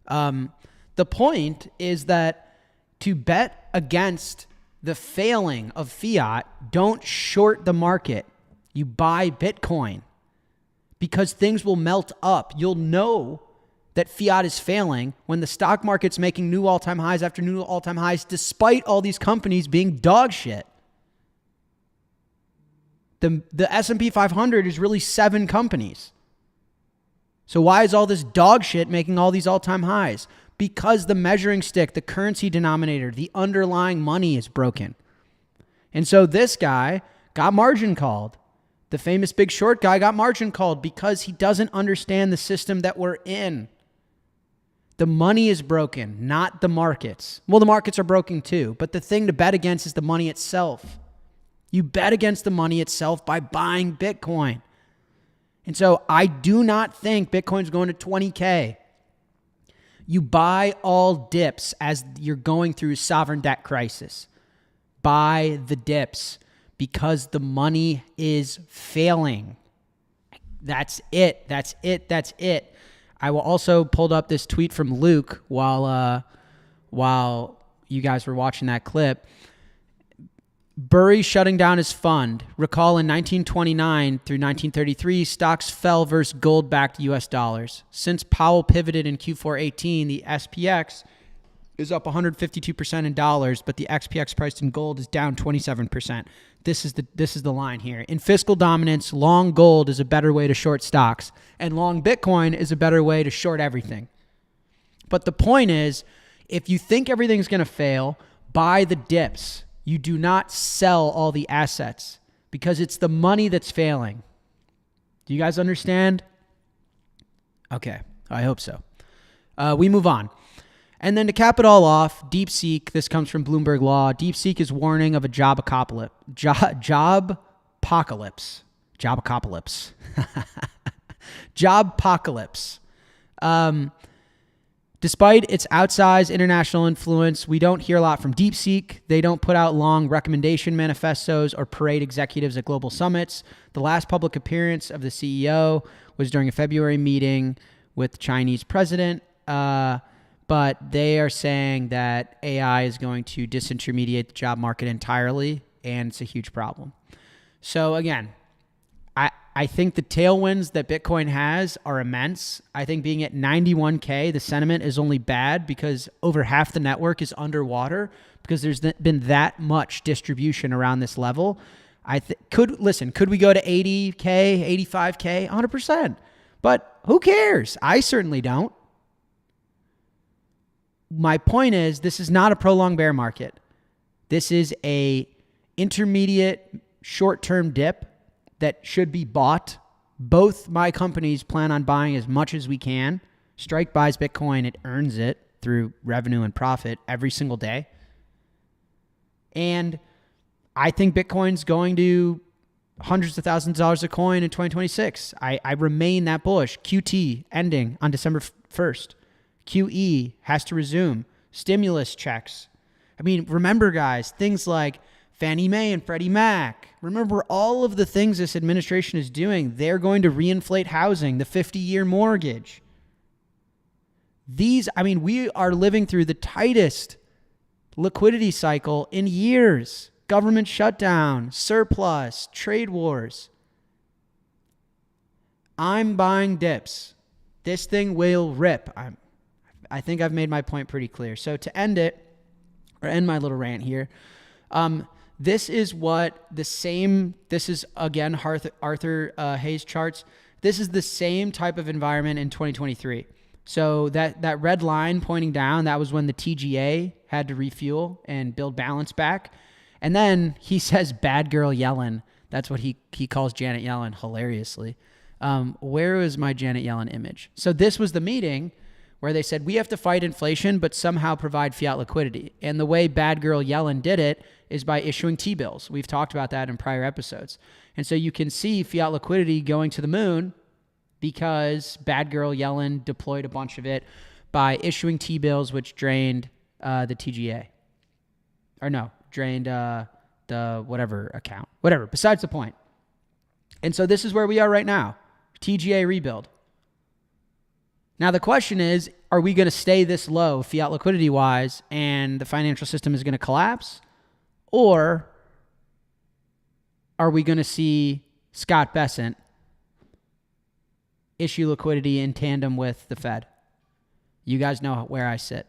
The point is that to bet against the failing of fiat, don't short the market. You buy Bitcoin because things will melt up. You'll know that fiat is failing when the stock market's making new all-time highs after new all-time highs, despite all these companies being dog shit. The S&P 500 is really 7 companies. So why is all this dog shit making all these all-time highs? Because the measuring stick, the currency denominator, the underlying money is broken. And so this guy got margin called. The famous Big Short guy got margin called because he doesn't understand the system that we're in. The money is broken, not the markets. Well, the markets are broken too, but the thing to bet against is the money itself. You bet against the money itself by buying Bitcoin. And so I do not think Bitcoin's going to 20K. You buy all dips as you're going through sovereign debt crisis. Buy the dips because the money is failing. That's it. That's it. That's it. I will also pulled up this tweet from Luke while you guys were watching that clip. Burry shutting down his fund. Recall in 1929 through 1933, stocks fell versus gold-backed U.S. dollars. Since Powell pivoted in Q4 18, the SPX is up 152% in dollars, but the XPX priced in gold is down 27%. This is the line here. In fiscal dominance, long gold is a better way to short stocks, and long Bitcoin is a better way to short everything. But the point is, if you think everything's going to fail, buy the dips. You do not sell all the assets because it's the money that's failing. Do you guys understand? Okay, I hope so. We move on. And then to cap it all off, DeepSeek, this comes from Bloomberg Law. DeepSeek is warning of a job apocalypse. Job apocalypse. Despite its outsized international influence, we don't hear a lot from DeepSeek. They don't put out long recommendation manifestos or parade executives at global summits. The last public appearance of the CEO was during a February meeting with the Chinese president. But they are saying that AI is going to disintermediate the job market entirely, and it's a huge problem. So again, I think the tailwinds that Bitcoin has are immense. I think being at 91K, the sentiment is only bad because over half the network is underwater because there's been that much distribution around this level. Could we go to 80K, 85K? 100%. But who cares? I certainly don't. My point is, this is not a prolonged bear market. This is a intermediate short-term dip that should be bought. Both my companies plan on buying as much as we can. Strike buys Bitcoin. It earns it through revenue and profit every single day. And I think Bitcoin's going to hundreds of thousands of dollars a coin in 2026. I remain that bullish. QT ending on December 1st. QE has to resume. Stimulus checks. I mean, remember, guys, things like Fannie Mae and Freddie Mac. Remember all of the things this administration is doing. They're going to reinflate housing, the 50-year mortgage. We are living through the tightest liquidity cycle in years. Government shutdown, surplus, trade wars. I'm buying dips. This thing will rip. I think I've made my point pretty clear. So to end my little rant here, this is again Arthur Hayes charts. This is the same type of environment in 2023. So that red line pointing down, that was when the TGA had to refuel and build balance back. And then he says bad girl Yellen. That's what he calls Janet Yellen, hilariously. Where is my Janet Yellen image? So this was the meeting where they said, we have to fight inflation, but somehow provide fiat liquidity. And the way bad girl Yellen did it is by issuing T-bills. We've talked about that in prior episodes. And so you can see fiat liquidity going to the moon because bad girl Yellen deployed a bunch of it by issuing T-bills, which drained the TGA. Or no, drained the whatever account. Whatever, besides the point. And so this is where we are right now. TGA rebuild. Now the question is, are we going to stay this low fiat liquidity wise and the financial system is going to collapse? Or are we going to see Scott Bessent issue liquidity in tandem with the Fed? You guys know where I sit.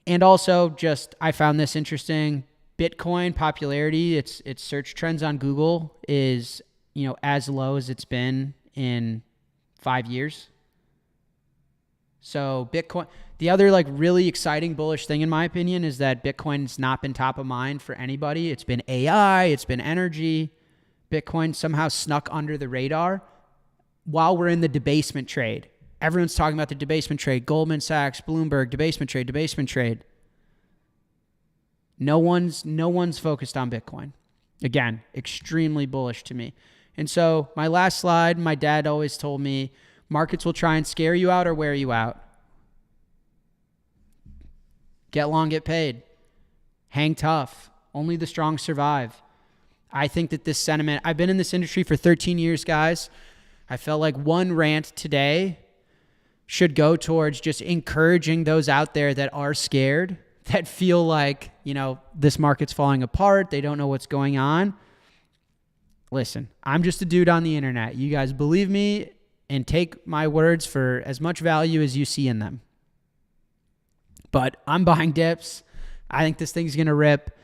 And also I found this interesting. Bitcoin popularity, its search trends on Google is, as low as it's been in 5 years. So Bitcoin, the other really exciting bullish thing in my opinion is that Bitcoin's not been top of mind for anybody. It's been AI, it's been energy. Bitcoin somehow snuck under the radar while we're in the debasement trade. Everyone's talking about the debasement trade. Goldman Sachs, Bloomberg, debasement trade. No one's focused on Bitcoin. Again, extremely bullish to me. And so my last slide, my dad always told me, markets will try and scare you out or wear you out. Get long, get paid. Hang tough. Only the strong survive. I think that this sentiment, I've been in this industry for 13 years, guys. I felt like one rant today should go towards just encouraging those out there that are scared, that feel like, this market's falling apart. They don't know what's going on. Listen, I'm just a dude on the internet. You guys believe me and take my words for as much value as you see in them. But I'm buying dips. I think this thing's going to rip.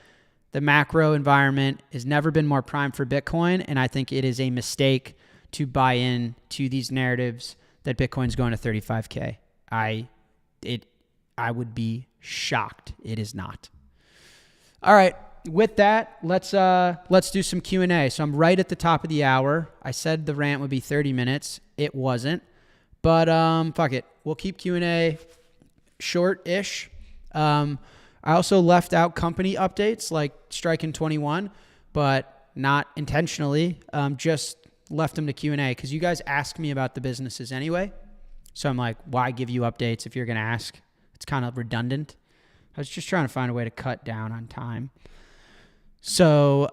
The macro environment has never been more prime for Bitcoin, and I think it is a mistake to buy in to these narratives that Bitcoin's going to 35K. I would be shocked it is not. All right. With that, let's do some Q&A. So I'm right at the top of the hour. I said the rant would be 30 minutes. It wasn't. But fuck it. We'll keep Q&A short-ish. I also left out company updates like Strike in 21, but not intentionally. Just left them to Q&A because you guys ask me about the businesses anyway. So I'm like, why give you updates if you're going to ask? It's kind of redundant. I was just trying to find a way to cut down on time. So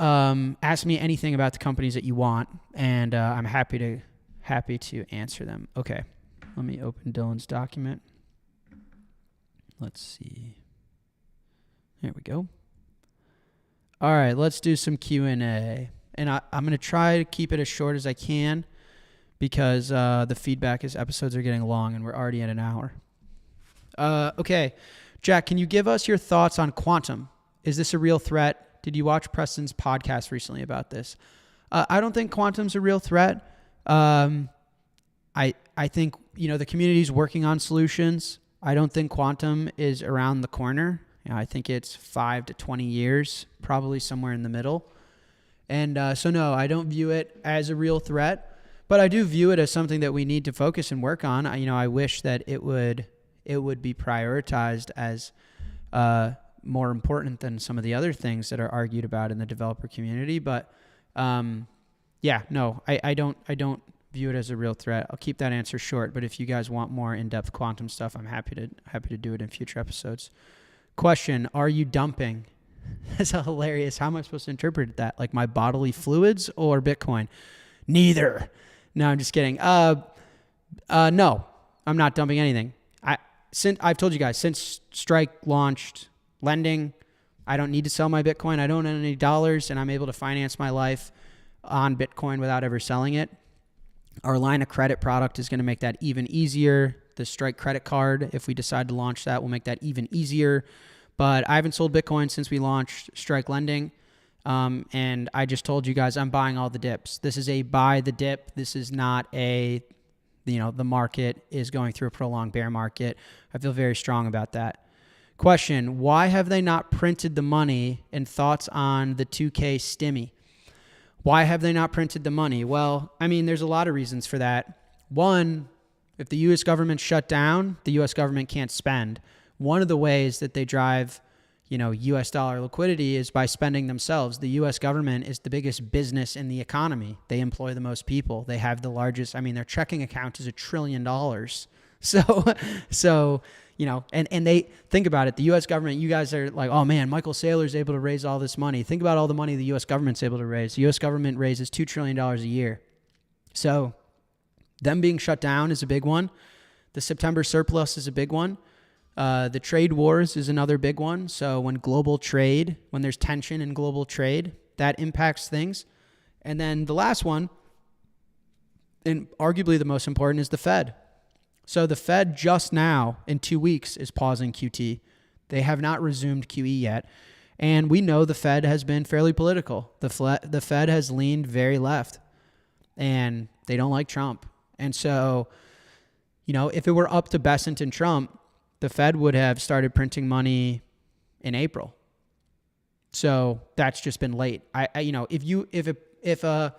ask me anything about the companies that you want, and I'm happy to answer them. Okay, let me open Dylan's document. Let's see. There we go. All right, let's do some Q&A. And I'm going to try to keep it as short as I can because the feedback is episodes are getting long, and we're already at an hour. Okay, Jack, can you give us your thoughts on quantum? Is this a real threat? Did you watch Preston's podcast recently about this? I don't think quantum's a real threat. I think, the community's working on solutions. I don't think quantum is around the corner. I think it's 5 to 20 years, probably somewhere in the middle. And so no, I don't view it as a real threat, but I do view it as something that we need to focus and work on. I wish that it would be prioritized as more important than some of the other things that are argued about in the developer community. But I don't view it as a real threat. I'll keep that answer short, but if you guys want more in-depth quantum stuff, I'm happy to do it in future episodes. Question, are you dumping? That's hilarious. How am I supposed to interpret that? Like my bodily fluids or Bitcoin? Neither. No, I'm just kidding. No, I'm not dumping anything. I've told you guys, since Strike launched lending, I don't need to sell my Bitcoin. I don't own any dollars, and I'm able to finance my life on Bitcoin without ever selling it. Our line of credit product is going to make that even easier. The Strike credit card, if we decide to launch that, will make that even easier. But I haven't sold Bitcoin since we launched Strike lending. And I just told you guys I'm buying all the dips. This is a buy the dip. This is not a, the market is going through a prolonged bear market. I feel very strong about that. Question, why have they not printed the money, and thoughts on the 2K stimmy? Why have they not printed the money? Well, I mean, there's a lot of reasons for that. One, if the U.S. government shut down, the U.S. government can't spend. One of the ways that they drive, U.S. dollar liquidity is by spending themselves. The U.S. government is the biggest business in the economy. They employ the most people. They have the largest, their checking account is $1 trillion. So, and they think about it. The U.S. government, you guys are like, oh man, Michael Saylor's able to raise all this money. Think about all the money the U.S. government's able to raise. The U.S. government raises $2 trillion a year. So them being shut down is a big one. The September surplus is a big one. The trade wars is another big one. So when there's tension in global trade, that impacts things. And then the last one, and arguably the most important, is the Fed. So the Fed just now, in 2 weeks, is pausing QT. They have not resumed QE yet. And we know the Fed has been fairly political. The Fed has leaned very left. And they don't like Trump. And so, if it were up to Bessent and Trump, the Fed would have started printing money in April. So that's just been late. If a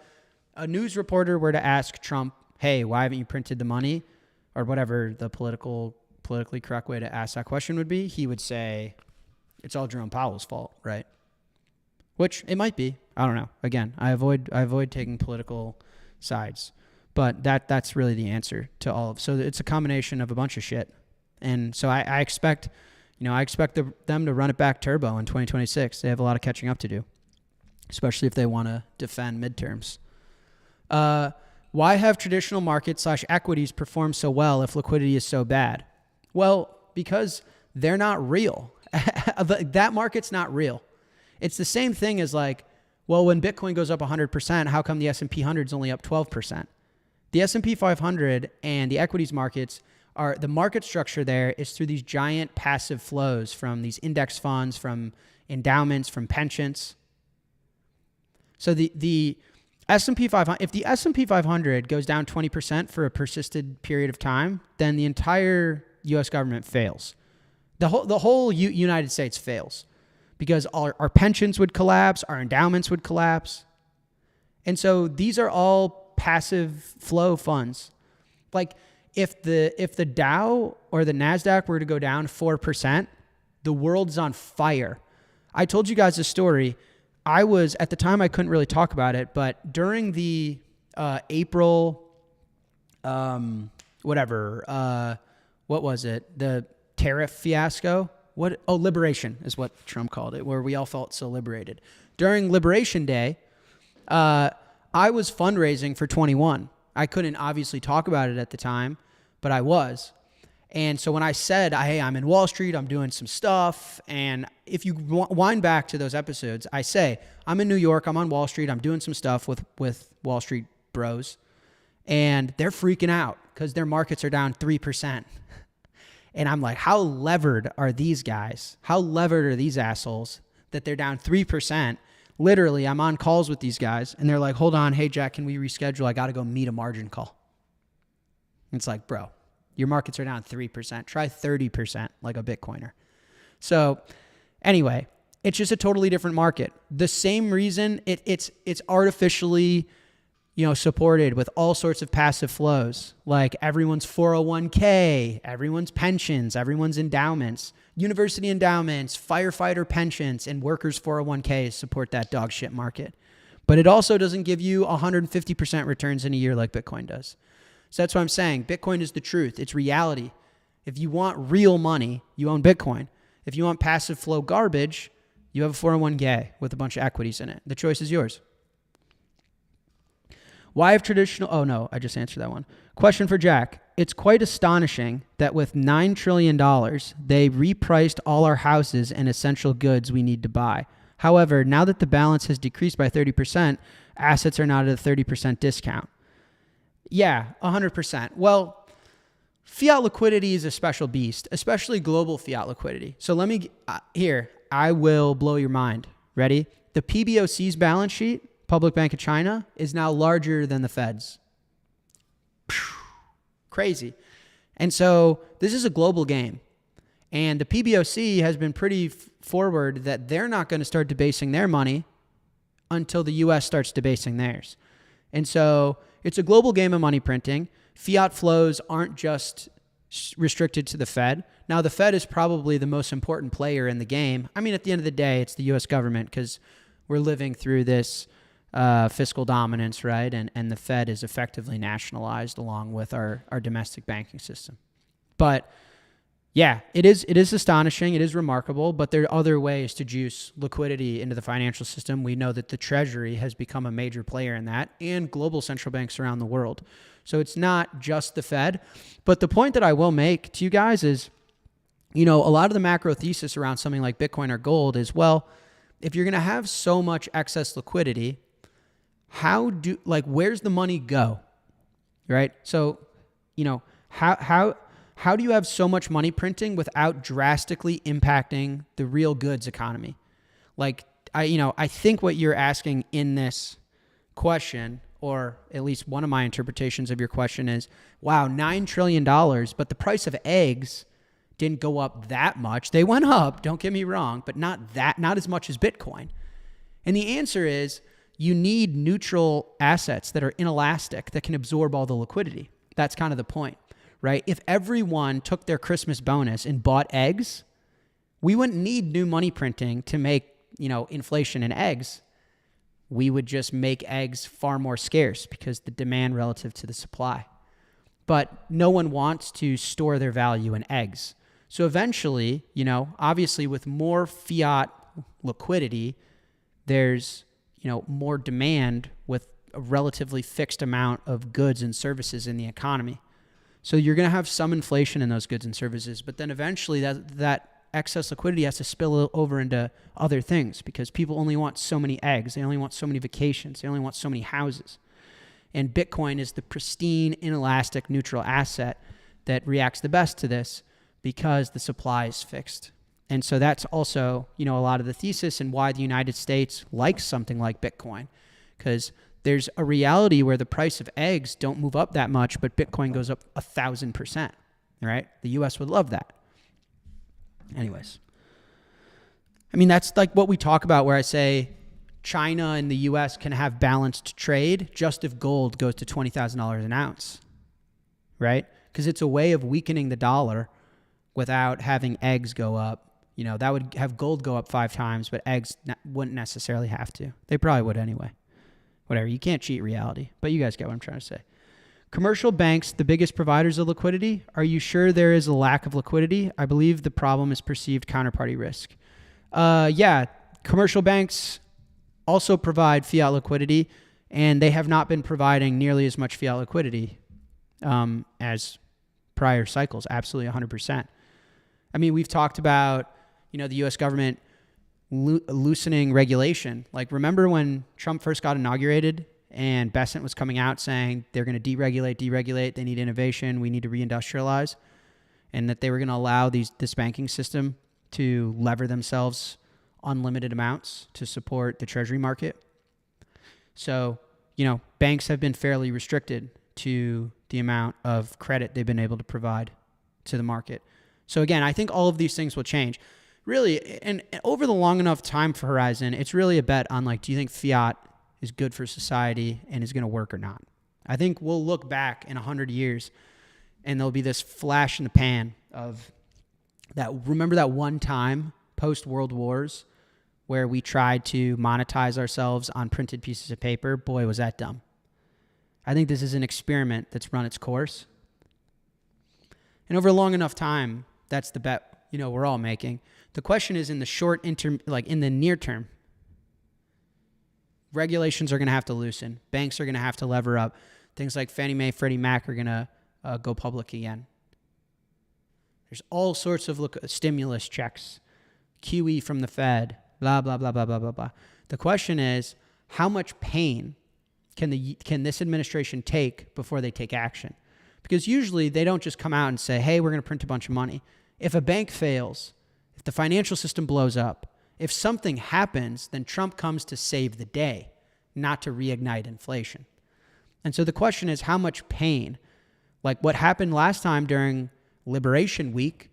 news reporter were to ask Trump, hey, why haven't you printed the money? Or whatever the politically correct way to ask that question would be, he would say, it's all Jerome Powell's fault, right? Which it might be. I don't know. Again, I avoid taking political sides. But that's really the answer to all of. So it's a combination of a bunch of shit. And so I expect them to run it back turbo in 2026. They have a lot of catching up to do, especially if they want to defend midterms. Why have traditional markets / equities perform so well if liquidity is so bad? Well, because they're not real. That market's not real. It's the same thing as when Bitcoin goes up 100%, how come the S&P 100 is only up 12%? The S&P 500 and the equities markets the market structure there is through these giant passive flows from these index funds, from endowments, from pensions. So the S&P 500, if the S&P 500 goes down 20% for a persisted period of time, then the entire U.S. government fails. The whole United States fails because our pensions would collapse, our endowments would collapse. And so these are all passive flow funds. If the Dow or the NASDAQ were to go down 4%, the world's on fire. I told you guys a story. At the time, I couldn't really talk about it, but during the April, what was it? The tariff fiasco? Liberation is what Trump called it, where we all felt so liberated. During Liberation Day, I was fundraising for 21. I couldn't obviously talk about it at the time, but I was. And so when I said, hey, I'm in Wall Street, I'm doing some stuff. And if you wind back to those episodes, I say, I'm in New York, I'm on Wall Street, I'm doing some stuff with Wall Street bros. And they're freaking out because their markets are down 3%. And I'm like, how levered are these guys? How levered are these assholes that they're down 3%? Literally, I'm on calls with these guys, and they're like, hold on, hey, Jack, can we reschedule? I got to go meet a margin call. It's like, bro, your markets are down 3%. Try 30% like a Bitcoiner. So anyway, it's just a totally different market. The same reason it's artificially, supported with all sorts of passive flows, like everyone's 401k, everyone's pensions, everyone's endowments. University endowments, firefighter pensions, and workers' 401ks support that dog shit market. But it also doesn't give you 150% returns in a year like Bitcoin does. So that's what I'm saying. Bitcoin is the truth. It's reality. If you want real money, you own Bitcoin. If you want passive flow garbage, you have a 401k with a bunch of equities in it. The choice is yours. Why have traditional... Oh, no, I just answered that one. Question for Jack. It's quite astonishing that with $9 trillion, they repriced all our houses and essential goods we need to buy. However, now that the balance has decreased by 30%, assets are not at a 30% discount. Yeah, 100%. Well, fiat liquidity is a special beast, especially global fiat liquidity. So let me... here, I will blow your mind. Ready? the PBOC's balance sheet, Public Bank of China, is now larger than the Fed's. Crazy. And so this is a global game. And the PBOC has been pretty forward that they're not going to start debasing their money until the U.S. starts debasing theirs. And so it's a global game of money printing. Fiat flows aren't just restricted to the Fed. Now, the Fed is probably the most important player in the game. I mean, at the end of the day, it's the U.S. government because we're living through this fiscal dominance, right? And the Fed is effectively nationalized along with our domestic banking system. But yeah, it is astonishing. It is remarkable, but there are other ways to juice liquidity into the financial system. We know that the Treasury has become a major player in that, and global central banks around the world. So it's not just the Fed. But the point that I will make to you guys is, a lot of the macro thesis around something like Bitcoin or gold is, well, if you're going to have so much excess liquidity, where's the money go? Right? So, how do you have so much money printing without drastically impacting the real goods economy? I think what you're asking in this question, or at least one of my interpretations of your question is, wow, $9 trillion, but the price of eggs didn't go up that much. They went up, don't get me wrong, but not as much as Bitcoin. And the answer is you need neutral assets that are inelastic, that can absorb all the liquidity. That's kind of the point. Right? If everyone took their Christmas bonus and bought eggs, we wouldn't need new money printing to make, inflation in eggs. We would just make eggs far more scarce because the demand relative to the supply. But no one wants to store their value in eggs. So eventually, obviously with more fiat liquidity, there's, more demand with a relatively fixed amount of goods and services in the economy. So you're going to have some inflation in those goods and services, but then eventually that excess liquidity has to spill over into other things because people only want so many eggs. They only want so many vacations. They only want so many houses. And Bitcoin is the pristine, inelastic, neutral asset that reacts the best to this because the supply is fixed. And so that's also, a lot of the thesis and why the United States likes something like Bitcoin, because there's a reality where the price of eggs don't move up that much, but Bitcoin goes up 1,000%, right? The U.S. would love that. Anyways. I mean, that's like what we talk about where I say China and the U.S. can have balanced trade just if gold goes to $20,000 an ounce, right? Because it's a way of weakening the dollar without having eggs go up. That would have gold go up 5 times, but eggs wouldn't necessarily have to. They probably would anyway. Whatever, you can't cheat reality, but you guys get what I'm trying to say. Commercial banks, the biggest providers of liquidity. Are you sure there is a lack of liquidity? I believe the problem is perceived counterparty risk. Yeah, commercial banks also provide fiat liquidity, and they have not been providing nearly as much fiat liquidity as prior cycles. Absolutely 100%. I mean, we've talked about, the U.S. government loosening regulation. Like, remember when Trump first got inaugurated and Besant was coming out saying they're going to deregulate, they need innovation, we need to reindustrialize, and that they were going to allow this banking system to lever themselves unlimited amounts to support the treasury market. So, banks have been fairly restricted to the amount of credit they've been able to provide to the market. So again, I think all of these things will change. Really, and over the long enough time horizon, it's really a bet on do you think fiat is good for society and is going to work or not? I think we'll look back in 100 years and there'll be this flash in the pan of that. Remember that one time post-World Wars where we tried to monetize ourselves on printed pieces of paper? Boy, was that dumb. I think this is an experiment that's run its course. And over a long enough time, that's the bet we're all making. The question is in the near term, regulations are going to have to loosen. Banks are going to have to lever up. Things like Fannie Mae, Freddie Mac are going to go public again. There's all sorts of stimulus checks, QE from the Fed, blah, blah, blah, blah, blah, blah, blah. The question is, how much pain can this administration take before they take action? Because usually they don't just come out and say, hey, we're going to print a bunch of money. If a bank fails, if the financial system blows up, If something happens, then Trump comes to save the day, not to reignite inflation. And so the question is, how much pain? Like what happened last time during Liberation Week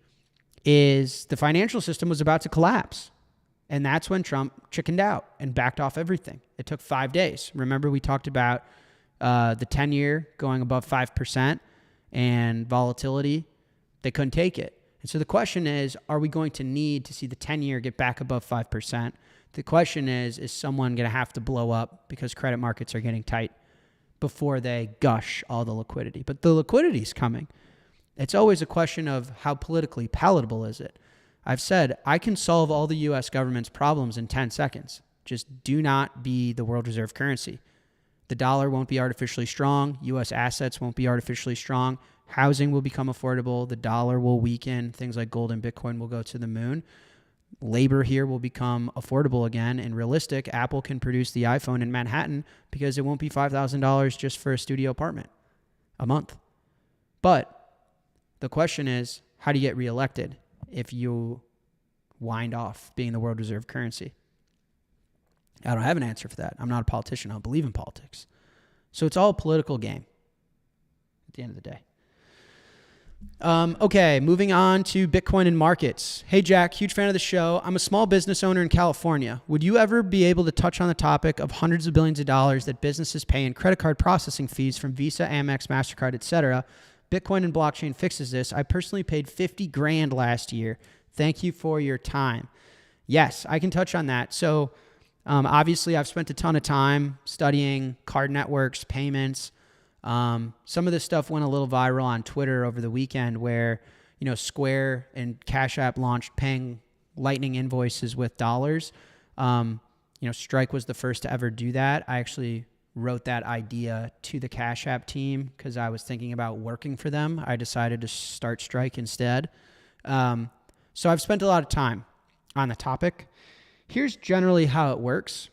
is the financial system was about to collapse. And that's when Trump chickened out and backed off everything. It took 5 days. Remember, we talked about the 10-year going above 5% and volatility. They couldn't take it. And so the question is, are we going to need to see the 10-year get back above 5%? The question is someone going to have to blow up because credit markets are getting tight before they gush all the liquidity? But the liquidity is coming. It's always a question of how politically palatable is it. I've said I can solve all the U.S. government's problems in 10 seconds. Just do not be the world reserve currency. The dollar won't be artificially strong. U.S. assets won't be artificially strong. Housing will become affordable. The dollar will weaken. Things like gold and Bitcoin will go to the moon. Labor here will become affordable again and realistic. Apple can produce the iPhone in Manhattan because it won't be $5,000 just for a studio apartment a month. But the question is, how do you get reelected if you wind off being the world reserve currency? I don't have an answer for that. I'm not a politician. I don't believe in politics. So it's all a political game at the end of the day. Okay, moving on to Bitcoin and markets. Hey, Jack, huge fan of the show. I'm a small business owner in California. Would you ever be able to touch on the topic of hundreds of billions of dollars that businesses pay in credit card processing fees from Visa, Amex, MasterCard, etc.? Bitcoin and blockchain fixes this. I personally paid $50,000 last year. Thank you for your time. Yes, I can touch on that. So obviously, I've spent a ton of time studying card networks, payments. Some of this stuff went a little viral on Twitter over the weekend where, Square and Cash App launched paying Lightning invoices with dollars. Strike was the first to ever do that. I actually wrote that idea to the Cash App team because I was thinking about working for them. I decided to start Strike instead. So I've spent a lot of time on the topic. Here's generally how it works.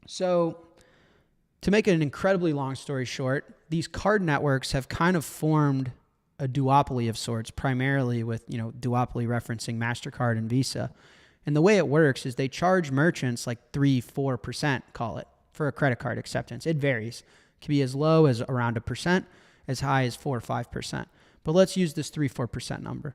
So to make an incredibly long story short, these card networks have kind of formed a duopoly of sorts, primarily with, duopoly referencing MasterCard and Visa. And the way it works is they charge merchants like 3-4%, call it, for a credit card acceptance. It varies. It can be as low as around 1%, as high as 4 or 5%. But let's use this 3-4% number.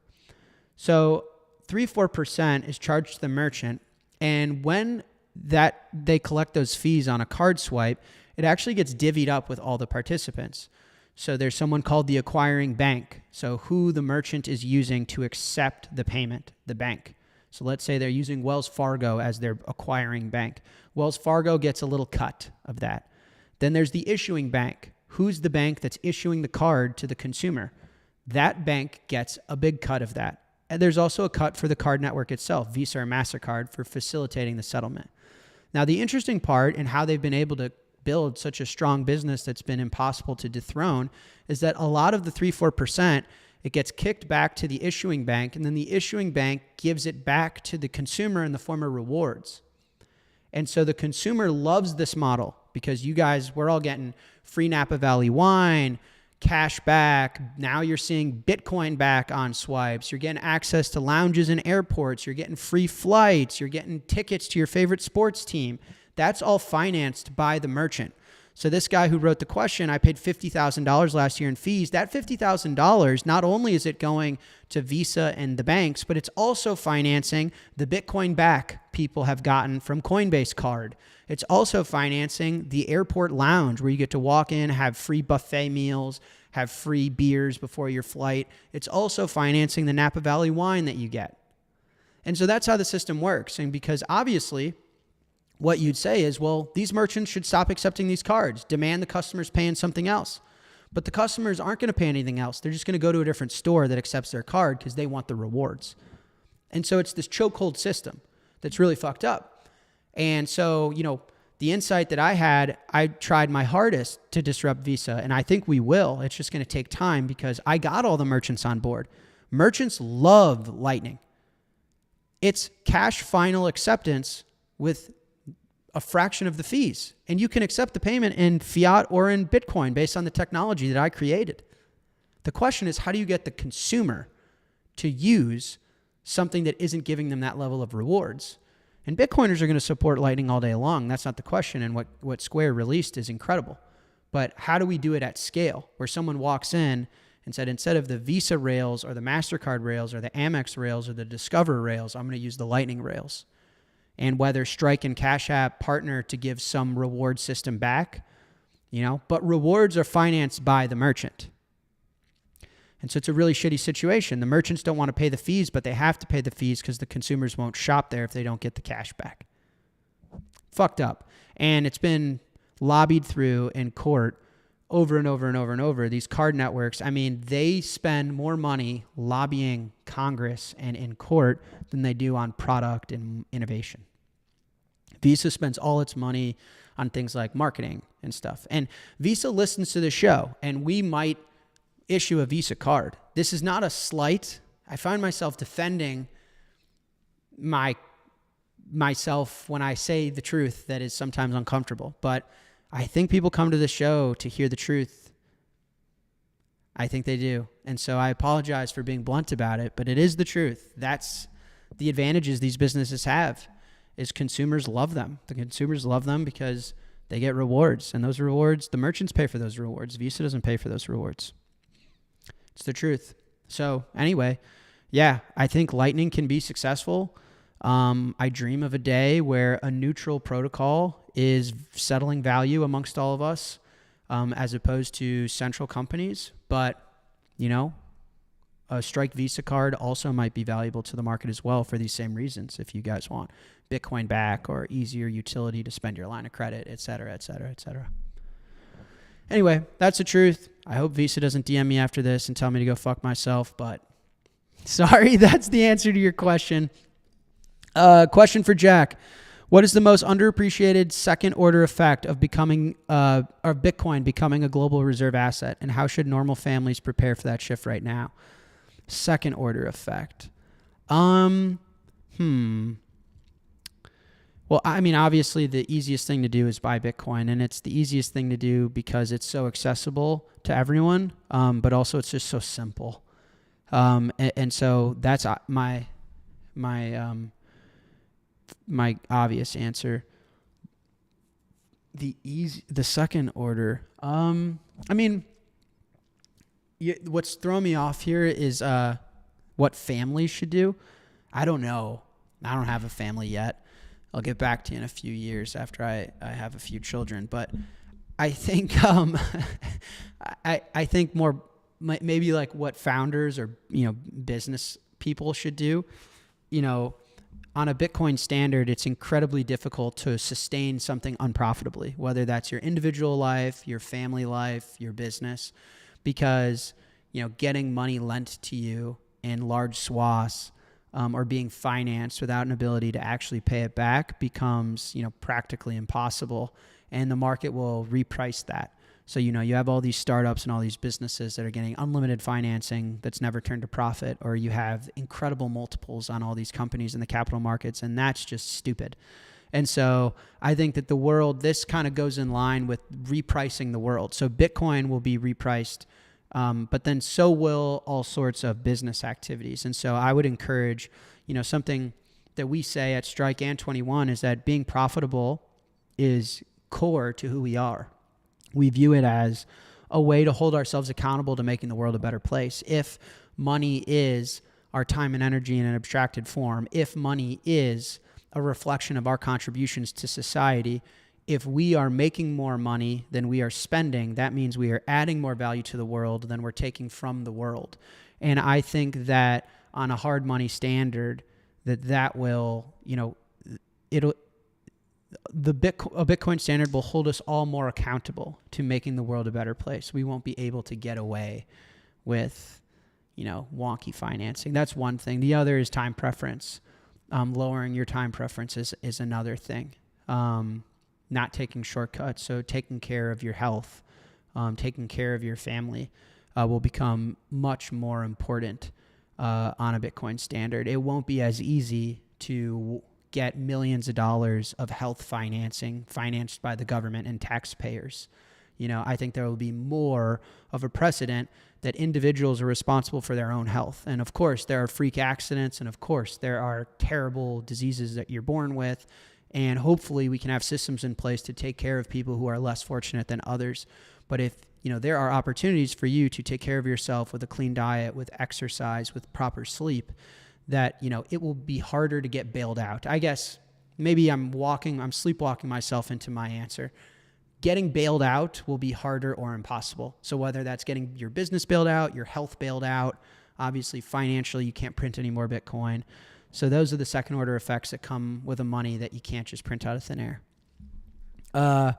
So 3-4% is charged to the merchant, and when that they collect those fees on a card swipe, it actually gets divvied up with all the participants. So there's someone called the acquiring bank. So who the merchant is using to accept the payment, the bank. So let's say they're using Wells Fargo as their acquiring bank. Wells Fargo gets a little cut of that. Then there's the issuing bank. Who's the bank that's issuing the card to the consumer? That bank gets a big cut of that. And there's also a cut for the card network itself, Visa or MasterCard, for facilitating the settlement. Now, the interesting part in how they've been able to build such a strong business that's been impossible to dethrone is that a lot of the 3-4%, it gets kicked back to the issuing bank, and then the issuing bank gives it back to the consumer in the form of rewards. And so the consumer loves this model because you guys, we're all getting free Napa Valley wine, cash back. Now you're seeing Bitcoin back on swipes. You're getting access to lounges in airports. You're getting free flights. You're getting tickets to your favorite sports team. That's all financed by the merchant. So this guy who wrote the question, I paid $50,000 last year in fees. That $50,000, not only is it going to Visa and the banks, but it's also financing the Bitcoin back people have gotten from Coinbase Card. It's also financing the airport lounge where you get to walk in, have free buffet meals, have free beers before your flight. It's also financing the Napa Valley wine that you get. And so that's how the system works. And because obviously what you'd say is, well, these merchants should stop accepting these cards, demand the customers pay in something else. But the customers aren't going to pay anything else. They're just going to go to a different store that accepts their card because they want the rewards. And so it's this chokehold system that's really fucked up. And so, the insight that I had, I tried my hardest to disrupt Visa, and I think we will. It's just going to take time because I got all the merchants on board. Merchants love Lightning. It's cash final acceptance with a fraction of the fees. And you can accept the payment in fiat or in Bitcoin based on the technology that I created. The question is, how do you get the consumer to use something that isn't giving them that level of rewards? And Bitcoiners are going to support Lightning all day long. That's not the question. And what Square released is incredible. But how do we do it at scale where someone walks in and said, instead of the Visa rails or the MasterCard rails or the Amex rails or the Discover rails, I'm going to use the Lightning rails. And whether Strike and Cash App partner to give some reward system back, but rewards are financed by the merchant. And so it's a really shitty situation. The merchants don't want to pay the fees, but they have to pay the fees because the consumers won't shop there if they don't get the cash back. Fucked up. And it's been lobbied through in court over and over and over and over. These card networks, they spend more money lobbying Congress and in court than they do on product and innovation. Visa spends all its money on things like marketing and stuff. And Visa listens to the show, and we might issue a Visa card. This is not a slight. I find myself defending myself when I say the truth that is sometimes uncomfortable. But I think people come to the show to hear the truth. I think they do. And so I apologize for being blunt about it, but it is the truth. That's the advantages these businesses have, is consumers love them. The consumers love them because they get rewards. And those rewards, the merchants pay for those rewards. Visa doesn't pay for those rewards. It's the truth. So anyway, yeah, I think Lightning can be successful. I dream of a day where a neutral protocol is settling value amongst all of us, as opposed to central companies. But, a Strike Visa card also might be valuable to the market as well for these same reasons. If you guys want Bitcoin back or easier utility to spend your line of credit, et cetera, et cetera, et cetera. Anyway, that's the truth. I hope Visa doesn't DM me after this and tell me to go fuck myself, but sorry, that's the answer to your question. Question for Jack. What is the most underappreciated second order effect of Bitcoin becoming a global reserve asset, and how should normal families prepare for that shift right now? Second order effect. Well, obviously the easiest thing to do is buy Bitcoin, and it's the easiest thing to do because it's so accessible to everyone, but also it's just so simple. And so that's my obvious answer. The second order. What's throwing me off here is what families should do. I don't know. I don't have a family yet. I'll get back to you in a few years after I have a few children. But I think I think more maybe like what founders or business people should do. On a Bitcoin standard, it's incredibly difficult to sustain something unprofitably, whether that's your individual life, your family life, your business, because getting money lent to you in large swaths or being financed without an ability to actually pay it back becomes practically impossible, and the market will reprice that. So you have all these startups and all these businesses that are getting unlimited financing that's never turned to profit, or you have incredible multiples on all these companies in the capital markets, and that's just stupid. And so I think that this kind of goes in line with repricing the world. So Bitcoin will be repriced, but then so will all sorts of business activities. And so I would encourage, something that we say at Strike and 21 is that being profitable is core to who we are. We view it as a way to hold ourselves accountable to making the world a better place. If money is our time and energy in an abstracted form, if money is a reflection of our contributions to society, if we are making more money than we are spending, that means we are adding more value to the world than we're taking from the world. And I think that on a hard money standard, that will, a Bitcoin standard will hold us all more accountable to making the world a better place. We won't be able to get away with, wonky financing. That's one thing. The other is time preference. Lowering your time preference is another thing. Not taking shortcuts. So taking care of your health, taking care of your family will become much more important on a Bitcoin standard. It won't be as easy to get millions of dollars of health financing financed by the government and taxpayers. I think there will be more of a precedent that individuals are responsible for their own health. And of course, there are freak accidents, and of course, there are terrible diseases that you're born with. And hopefully we can have systems in place to take care of people who are less fortunate than others. But if, there are opportunities for you to take care of yourself with a clean diet, with exercise, with proper sleep, that, it will be harder to get bailed out. I guess maybe I'm sleepwalking myself into my answer. Getting bailed out will be harder or impossible. So whether that's getting your business bailed out, your health bailed out, obviously financially you can't print any more Bitcoin. So those are the second order effects that come with the money that you can't just print out of thin air.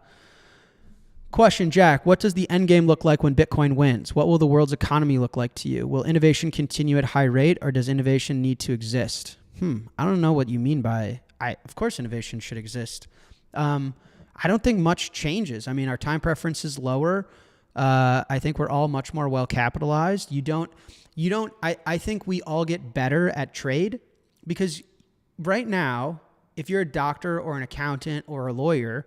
Question, Jack, what does the end game look like when Bitcoin wins? What will the world's economy look like to you? Will innovation continue at high rate, or does innovation need to exist? I don't know what you mean by, of course innovation should exist. I don't think much changes. I mean, our time preference is lower. I think we're all much more well capitalized. I think we all get better at trade, because right now, if you're a doctor or an accountant or a lawyer,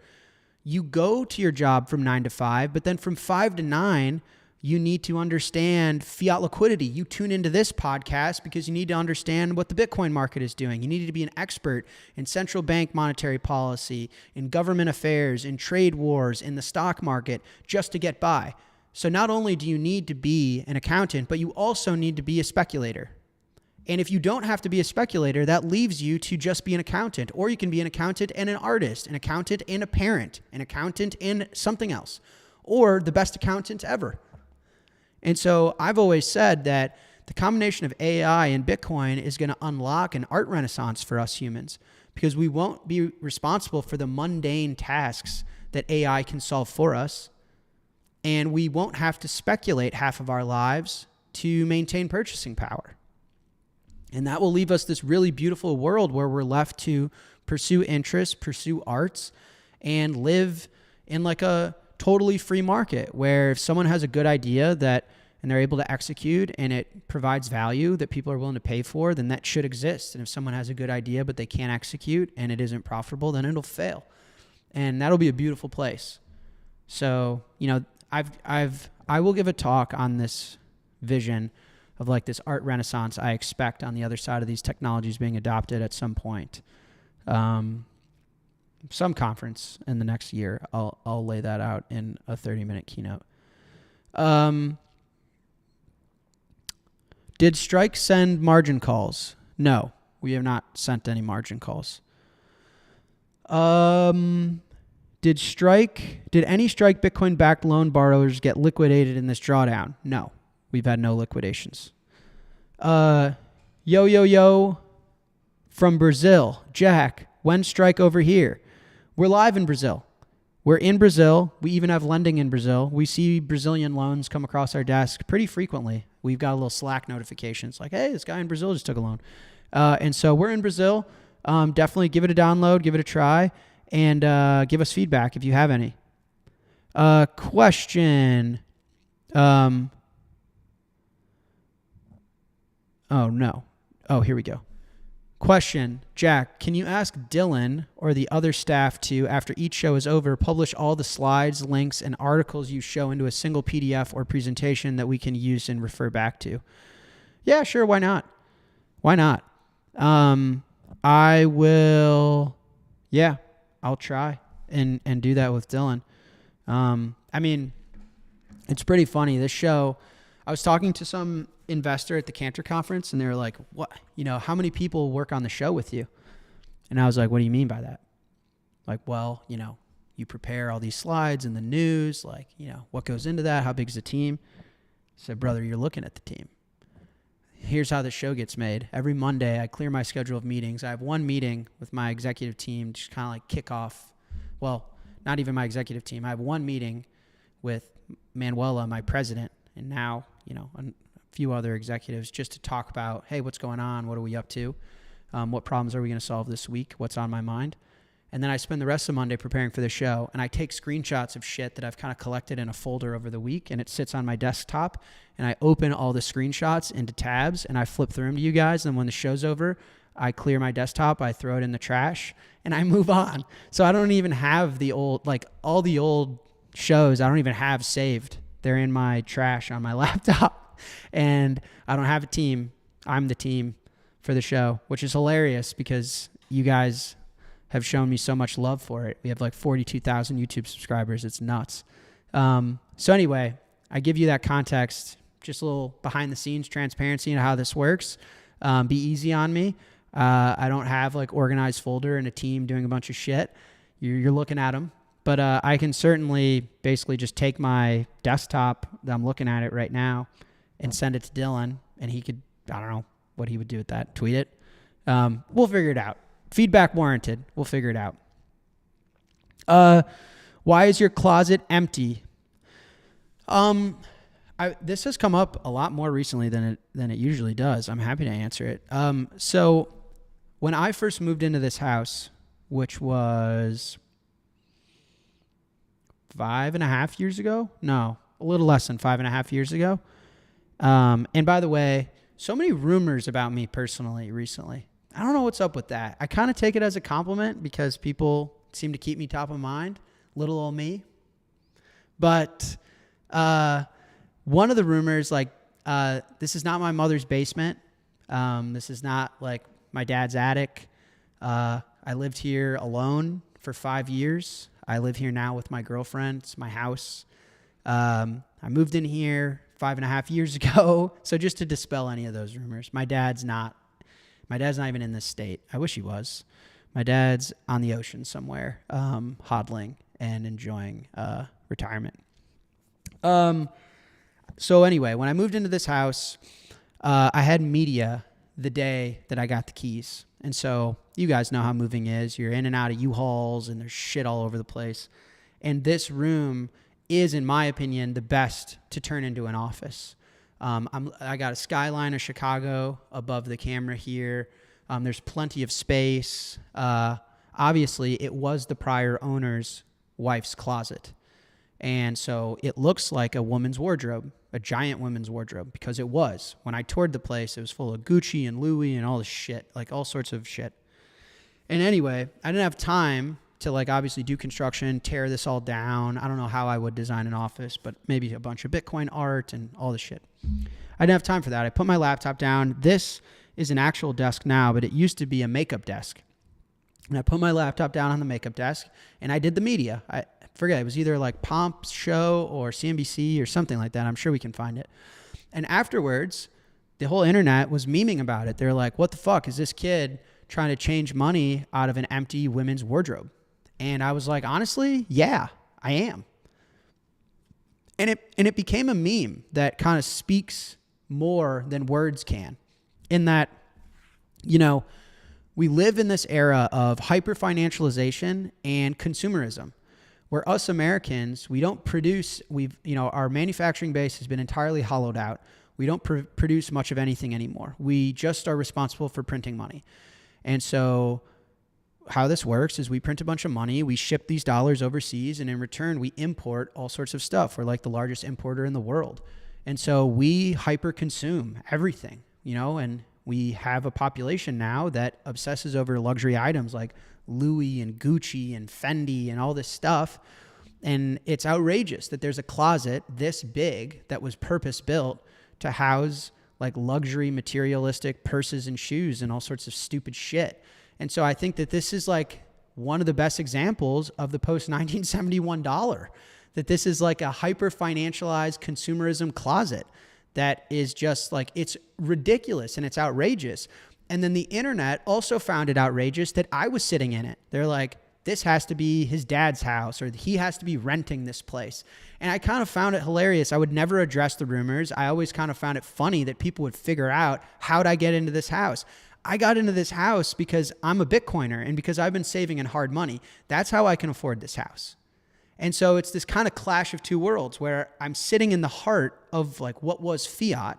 you go to your job from 9 to 5, but then from 5 to 9, you need to understand fiat liquidity. You tune into this podcast because you need to understand what the Bitcoin market is doing. You need to be an expert in central bank monetary policy, in government affairs, in trade wars, in the stock market, just to get by. So not only do you need to be an accountant, but you also need to be a speculator. And if you don't have to be a speculator, that leaves you to just be an accountant. Or you can be an accountant and an artist, an accountant and a parent, an accountant and something else, or the best accountant ever. And so I've always said that the combination of AI and Bitcoin is going to unlock an art renaissance for us humans, because we won't be responsible for the mundane tasks that AI can solve for us. And we won't have to speculate half of our lives to maintain purchasing power. And that will leave us this really beautiful world where we're left to pursue interests, pursue arts, and live in like a totally free market where if someone has a good idea and they're able to execute and it provides value that people are willing to pay for, then that should exist. And if someone has a good idea but they can't execute and it isn't profitable, then it'll fail. And that'll be a beautiful place. So, I will give a talk on this vision of like this art renaissance I expect on the other side of these technologies being adopted at some point. Some conference in the next year. I'll lay that out in a 30-minute keynote. Did Strike send margin calls? No, we have not sent any margin calls. Did any Strike Bitcoin-backed loan borrowers get liquidated in this drawdown? No. We've had no liquidations. Yo from Brazil. Jack, when Strike over here? We're live in Brazil. We're in Brazil. We even have lending in Brazil. We see Brazilian loans come across our desk pretty frequently. We've got a little Slack notifications like, hey, this guy in Brazil just took a loan. And so we're in Brazil. Definitely give it a download, give it a try, and give us feedback if you have any. Question. Oh, no. Oh, here we go. Question, Jack, can you ask Dylan or the other staff to, after each show is over, publish all the slides, links, and articles you show into a single PDF or presentation that we can use and refer back to? Yeah, sure. Why not? Why not? I will, yeah, I'll try and do that with Dylan. I mean, it's pretty funny. This show, I was talking to some investor at the Cantor conference and they were like, what, how many people work on the show with you? And I was like, what do you mean by that? Like, well, you prepare all these slides and the news, like, what goes into that? How big's the team? I said, brother, you're looking at the team. Here's how the show gets made. Every Monday, I clear my schedule of meetings. I have one meeting with my executive team, just kind of like kick off. Well, not even my executive team. I have one meeting with Manuela, my president, and now, a few other executives just to talk about, hey, what's going on? What are we up to? What problems are we going to solve this week? What's on my mind? And then I spend the rest of Monday preparing for the show, and I take screenshots of shit that I've kind of collected in a folder over the week, and it sits on my desktop, and I open all the screenshots into tabs, and I flip through them to you guys, and when the show's over, I clear my desktop, I throw it in the trash, and I move on. So I don't even have the old, like all the old shows I don't even have saved. They're in my trash on my laptop, and I don't have a team. I'm the team for the show, which is hilarious because you guys have shown me so much love for it. We have like 42,000 YouTube subscribers. It's nuts. So anyway, I give you that context, just a little behind the scenes transparency into how this works. Be easy on me. I don't have like organized folder and a team doing a bunch of shit. You're looking at them, but I can certainly basically just take my desktop that I'm looking at it right now and send it to Dylan, and he could, I don't know what he would do with that. Tweet it. We'll figure it out. Feedback warranted. We'll figure it out. Why is your closet empty? This has come up a lot more recently than it usually does. I'm happy to answer it. So when I first moved into this house, which was 5.5 years ago, no, a little less than 5.5 years ago. And by the way, so many rumors about me personally recently. I don't know what's up with that. I kind of take it as a compliment because people seem to keep me top of mind, little old me. But one of the rumors, like, this is not my mother's basement. This is not like my dad's attic. I lived here alone for 5 years. I live here now with my girlfriend. It's my house. I moved in here 5.5 years ago. So just to dispel any of those rumors, my dad's not even in this state. I wish he was. My dad's on the ocean somewhere, hodling and enjoying retirement. So anyway, when I moved into this house, I had media the day that I got the keys. And so you guys know how moving is. You're in and out of U-Hauls and there's shit all over the place. And this room is, in my opinion, the best to turn into an office. I got a skyline of Chicago above the camera here. There's plenty of space. Obviously, it was the prior owner's wife's closet. And so it looks like a woman's wardrobe, a giant women's wardrobe, because it was. When I toured the place, it was full of Gucci and Louis and all this shit, like all sorts of shit. And anyway, I didn't have time to like obviously do construction, tear this all down. I don't know how I would design an office, but maybe a bunch of Bitcoin art and all this shit. I didn't have time for that. I put my laptop down. This is an actual desk now, but it used to be a makeup desk. And I put my laptop down on the makeup desk and I did the media. I forget, it was either like Pomp's show or CNBC or something like that. I'm sure we can find it. And afterwards, the whole internet was memeing about it. They're like, what the fuck is this kid trying to change money out of an empty women's wardrobe? And I was like, honestly, yeah, I am. And it became a meme that kind of speaks more than words can, in that, you know, we live in this era of hyper-financialization and consumerism, where us Americans, we don't produce, our manufacturing base has been entirely hollowed out. We don't produce much of anything anymore. We just are responsible for printing money. And so how this works is we print a bunch of money, we ship these dollars overseas, and in return, we import all sorts of stuff. We're like the largest importer in the world. And so we hyper-consume everything, and we have a population now that obsesses over luxury items like Louis and Gucci and Fendi and all this stuff. And it's outrageous that there's a closet this big that was purpose-built to house like luxury materialistic purses and shoes and all sorts of stupid shit. And so I think that this is like one of the best examples of the post-1971 dollar, that this is like a hyper-financialized consumerism closet that is just like, it's ridiculous and it's outrageous. And then the internet also found it outrageous that I was sitting in it. They're like, this has to be his dad's house, or he has to be renting this place. And I kind of found it hilarious. I would never address the rumors. I always kind of found it funny that people would figure out, how'd I get into this house? I got into this house because I'm a Bitcoiner and because I've been saving in hard money. That's how I can afford this house. And so it's this kind of clash of two worlds where I'm sitting in the heart of like what was fiat,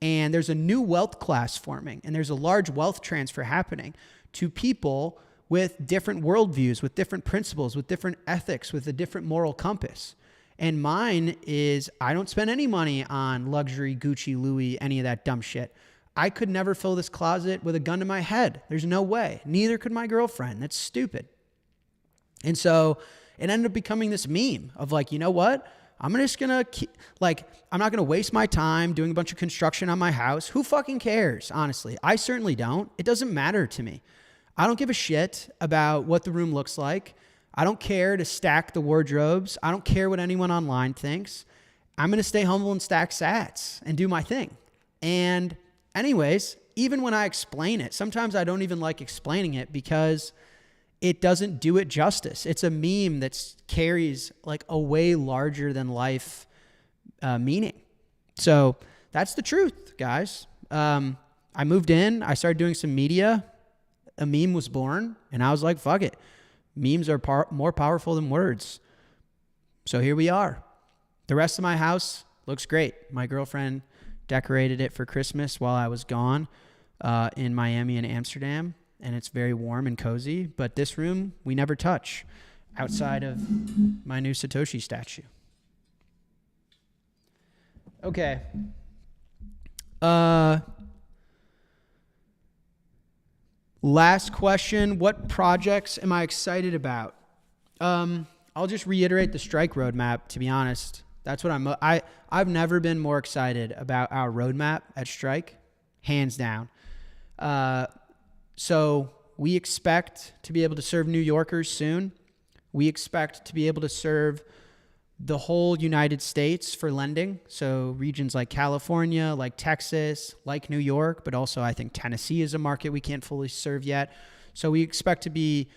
and there's a new wealth class forming, and there's a large wealth transfer happening to people with different worldviews, with different principles, with different ethics, with a different moral compass. And mine is, I don't spend any money on luxury, Gucci, Louis, any of that dumb shit. I could never fill this closet with a gun to my head. There's no way. Neither could my girlfriend. That's stupid. And so it ended up becoming this meme of like, you know what? I'm not going to waste my time doing a bunch of construction on my house. Who fucking cares? Honestly, I certainly don't. It doesn't matter to me. I don't give a shit about what the room looks like. I don't care to stack the wardrobes. I don't care what anyone online thinks. I'm going to stay humble and stack sats and do my thing. And anyways, even when I explain it, sometimes I don't even like explaining it because it doesn't do it justice. It's a meme that carries like a way larger than life meaning. So that's the truth, guys. I moved in, I started doing some media. A meme was born, and I was like, fuck it. Memes are more powerful than words. So here we are. The rest of my house looks great. My girlfriend decorated it for Christmas while I was gone in Miami and Amsterdam, and it's very warm and cozy. But this room, we never touch outside of my new Satoshi statue. Okay. Last question. What projects am I excited about? I'll just reiterate the strike roadmap, to be honest. That's what I've never been more excited about our roadmap at Strike, hands down. So we expect to be able to serve New Yorkers soon. We expect to be able to serve the whole United States for lending. So regions like California, like Texas, like New York, but also I think Tennessee is a market we can't fully serve yet. So we expect to be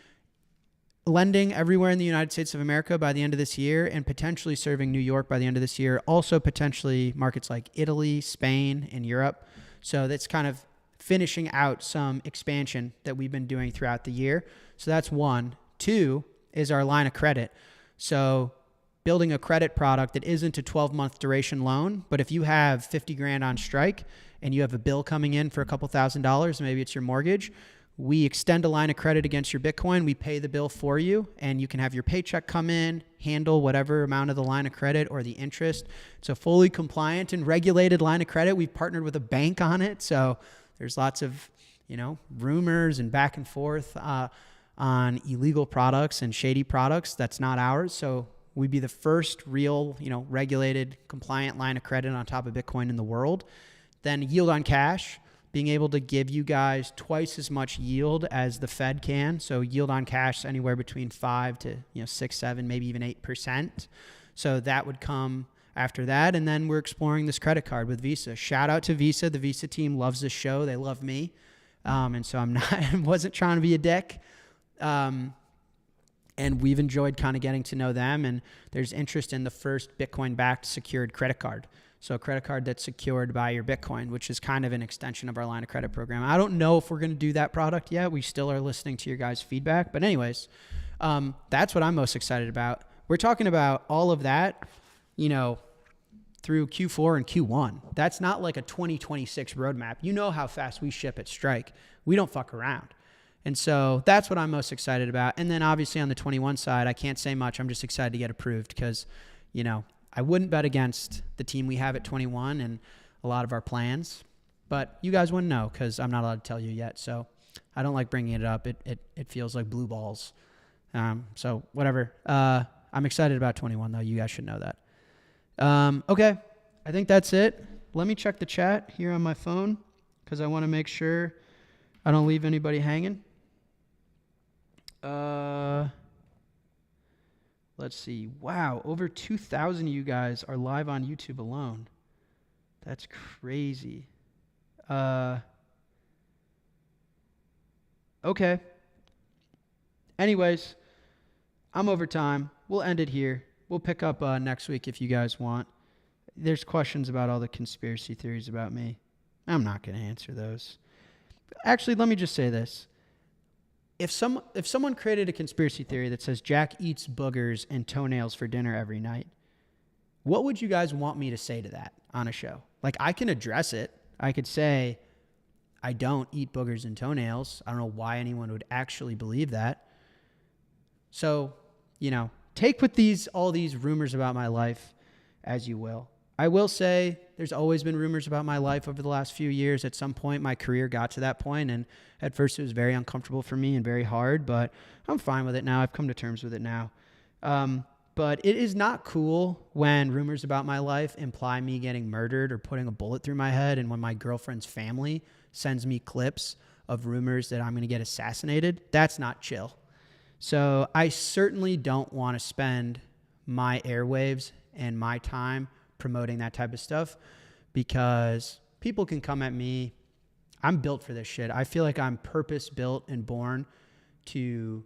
lending everywhere in the United States of America by the end of this year and potentially serving New York by the end of this year. Also potentially markets like Italy, Spain, and Europe. So that's kind of finishing out some expansion that we've been doing throughout the year. So that's one. Two is our line of credit. So building a credit product that isn't a 12-month duration loan, but if you have 50 grand on Strike and you have a bill coming in for a couple $1,000s, maybe it's your mortgage, we extend a line of credit against your Bitcoin. We pay the bill for you, and you can have your paycheck come in, handle whatever amount of the line of credit or the interest. It's a fully compliant and regulated line of credit. We've partnered with a bank on it, so there's lots of, rumors and back and forth on illegal products and shady products. That's not ours. So we'd be the first real, regulated, compliant line of credit on top of Bitcoin in the world. Then yield on cash, being able to give you guys twice as much yield as the Fed can. So yield on cash anywhere between 5 to 6, 7, maybe even 8%. So that would come after that. And then we're exploring this credit card with Visa. Shout out to Visa. The Visa team loves this show. They love me. And so I wasn't trying to be a dick. And we've enjoyed kind of getting to know them. And there's interest in the first Bitcoin-backed secured credit card. So a credit card that's secured by your Bitcoin, which is kind of an extension of our line of credit program. I don't know if we're going to do that product yet. We still are listening to your guys' feedback. But anyways, that's what I'm most excited about. We're talking about all of that, through Q4 and Q1. That's not like a 2026 roadmap. You know how fast we ship at Strike. We don't fuck around. And so that's what I'm most excited about. And then obviously on the 21 side, I can't say much. I'm just excited to get approved because, I wouldn't bet against the team we have at 21 and a lot of our plans. But you guys wouldn't know because I'm not allowed to tell you yet. So I don't like bringing it up. It feels like blue balls. So whatever. I'm excited about 21 though. You guys should know that. Okay. I think that's it. Let me check the chat here on my phone because I want to make sure I don't leave anybody hanging. Let's see. Wow. Over 2,000 of you guys are live on YouTube alone. That's crazy. Okay. Anyways, I'm over time. We'll end it here. We'll pick up next week if you guys want. There's questions about all the conspiracy theories about me. I'm not going to answer those. Actually, let me just say this. If someone created a conspiracy theory that says Jack eats boogers and toenails for dinner every night, what would you guys want me to say to that on a show? Like, I can address it. I could say, I don't eat boogers and toenails. I don't know why anyone would actually believe that. So, take with all these rumors about my life as you will. I will say There's always been rumors about my life over the last few years. At some point, my career got to that point, and at first it was very uncomfortable for me and very hard, but I'm fine with it now. I've come to terms with it now. But it is not cool when rumors about my life imply me getting murdered or putting a bullet through my head, and when my girlfriend's family sends me clips of rumors that I'm going to get assassinated. That's not chill. So I certainly don't want to spend my airwaves and my time promoting that type of stuff, because people can come at me. I'm built for this shit. I feel like I'm purpose built and born to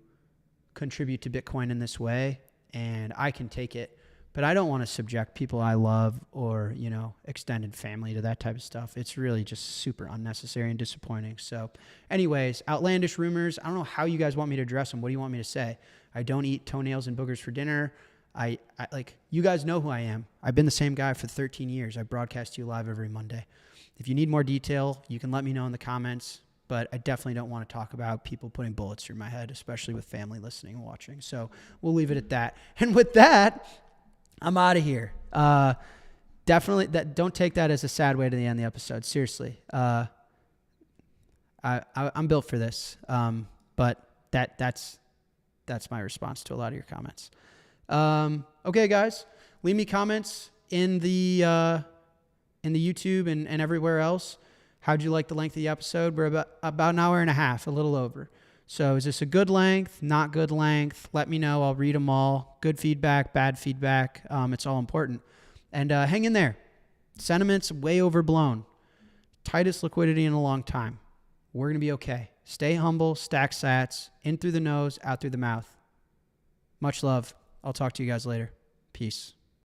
contribute to Bitcoin in this way, and I can take it, but I don't want to subject people I love or, you know, extended family to that type of stuff. It's really just super unnecessary and disappointing. So anyways, outlandish rumors. I don't know how you guys want me to address them. What do you want me to say? I don't eat toenails and boogers for dinner. I like, you guys know who I am. I've been the same guy for 13 years. I broadcast to you live every Monday. If you need more detail, you can let me know in the comments, but I definitely don't want to talk about people putting bullets through my head, especially with family listening and watching. So we'll leave it at that. And with that, I'm out of here. Definitely don't take that as a sad way to end the episode. Seriously. I'm built for this. But that's my response to a lot of your comments. Okay, guys, leave me comments in the YouTube and everywhere else. How'd you like the length of the episode? We're about an hour and a half, a little over. So is this a good length, not good length? Let me know. I'll read them all. Good feedback, bad feedback. It's all important. And hang in there. Sentiment's way overblown. Tightest liquidity in a long time. We're going to be okay. Stay humble, stack sats, in through the nose, out through the mouth. Much love. I'll talk to you guys later. Peace.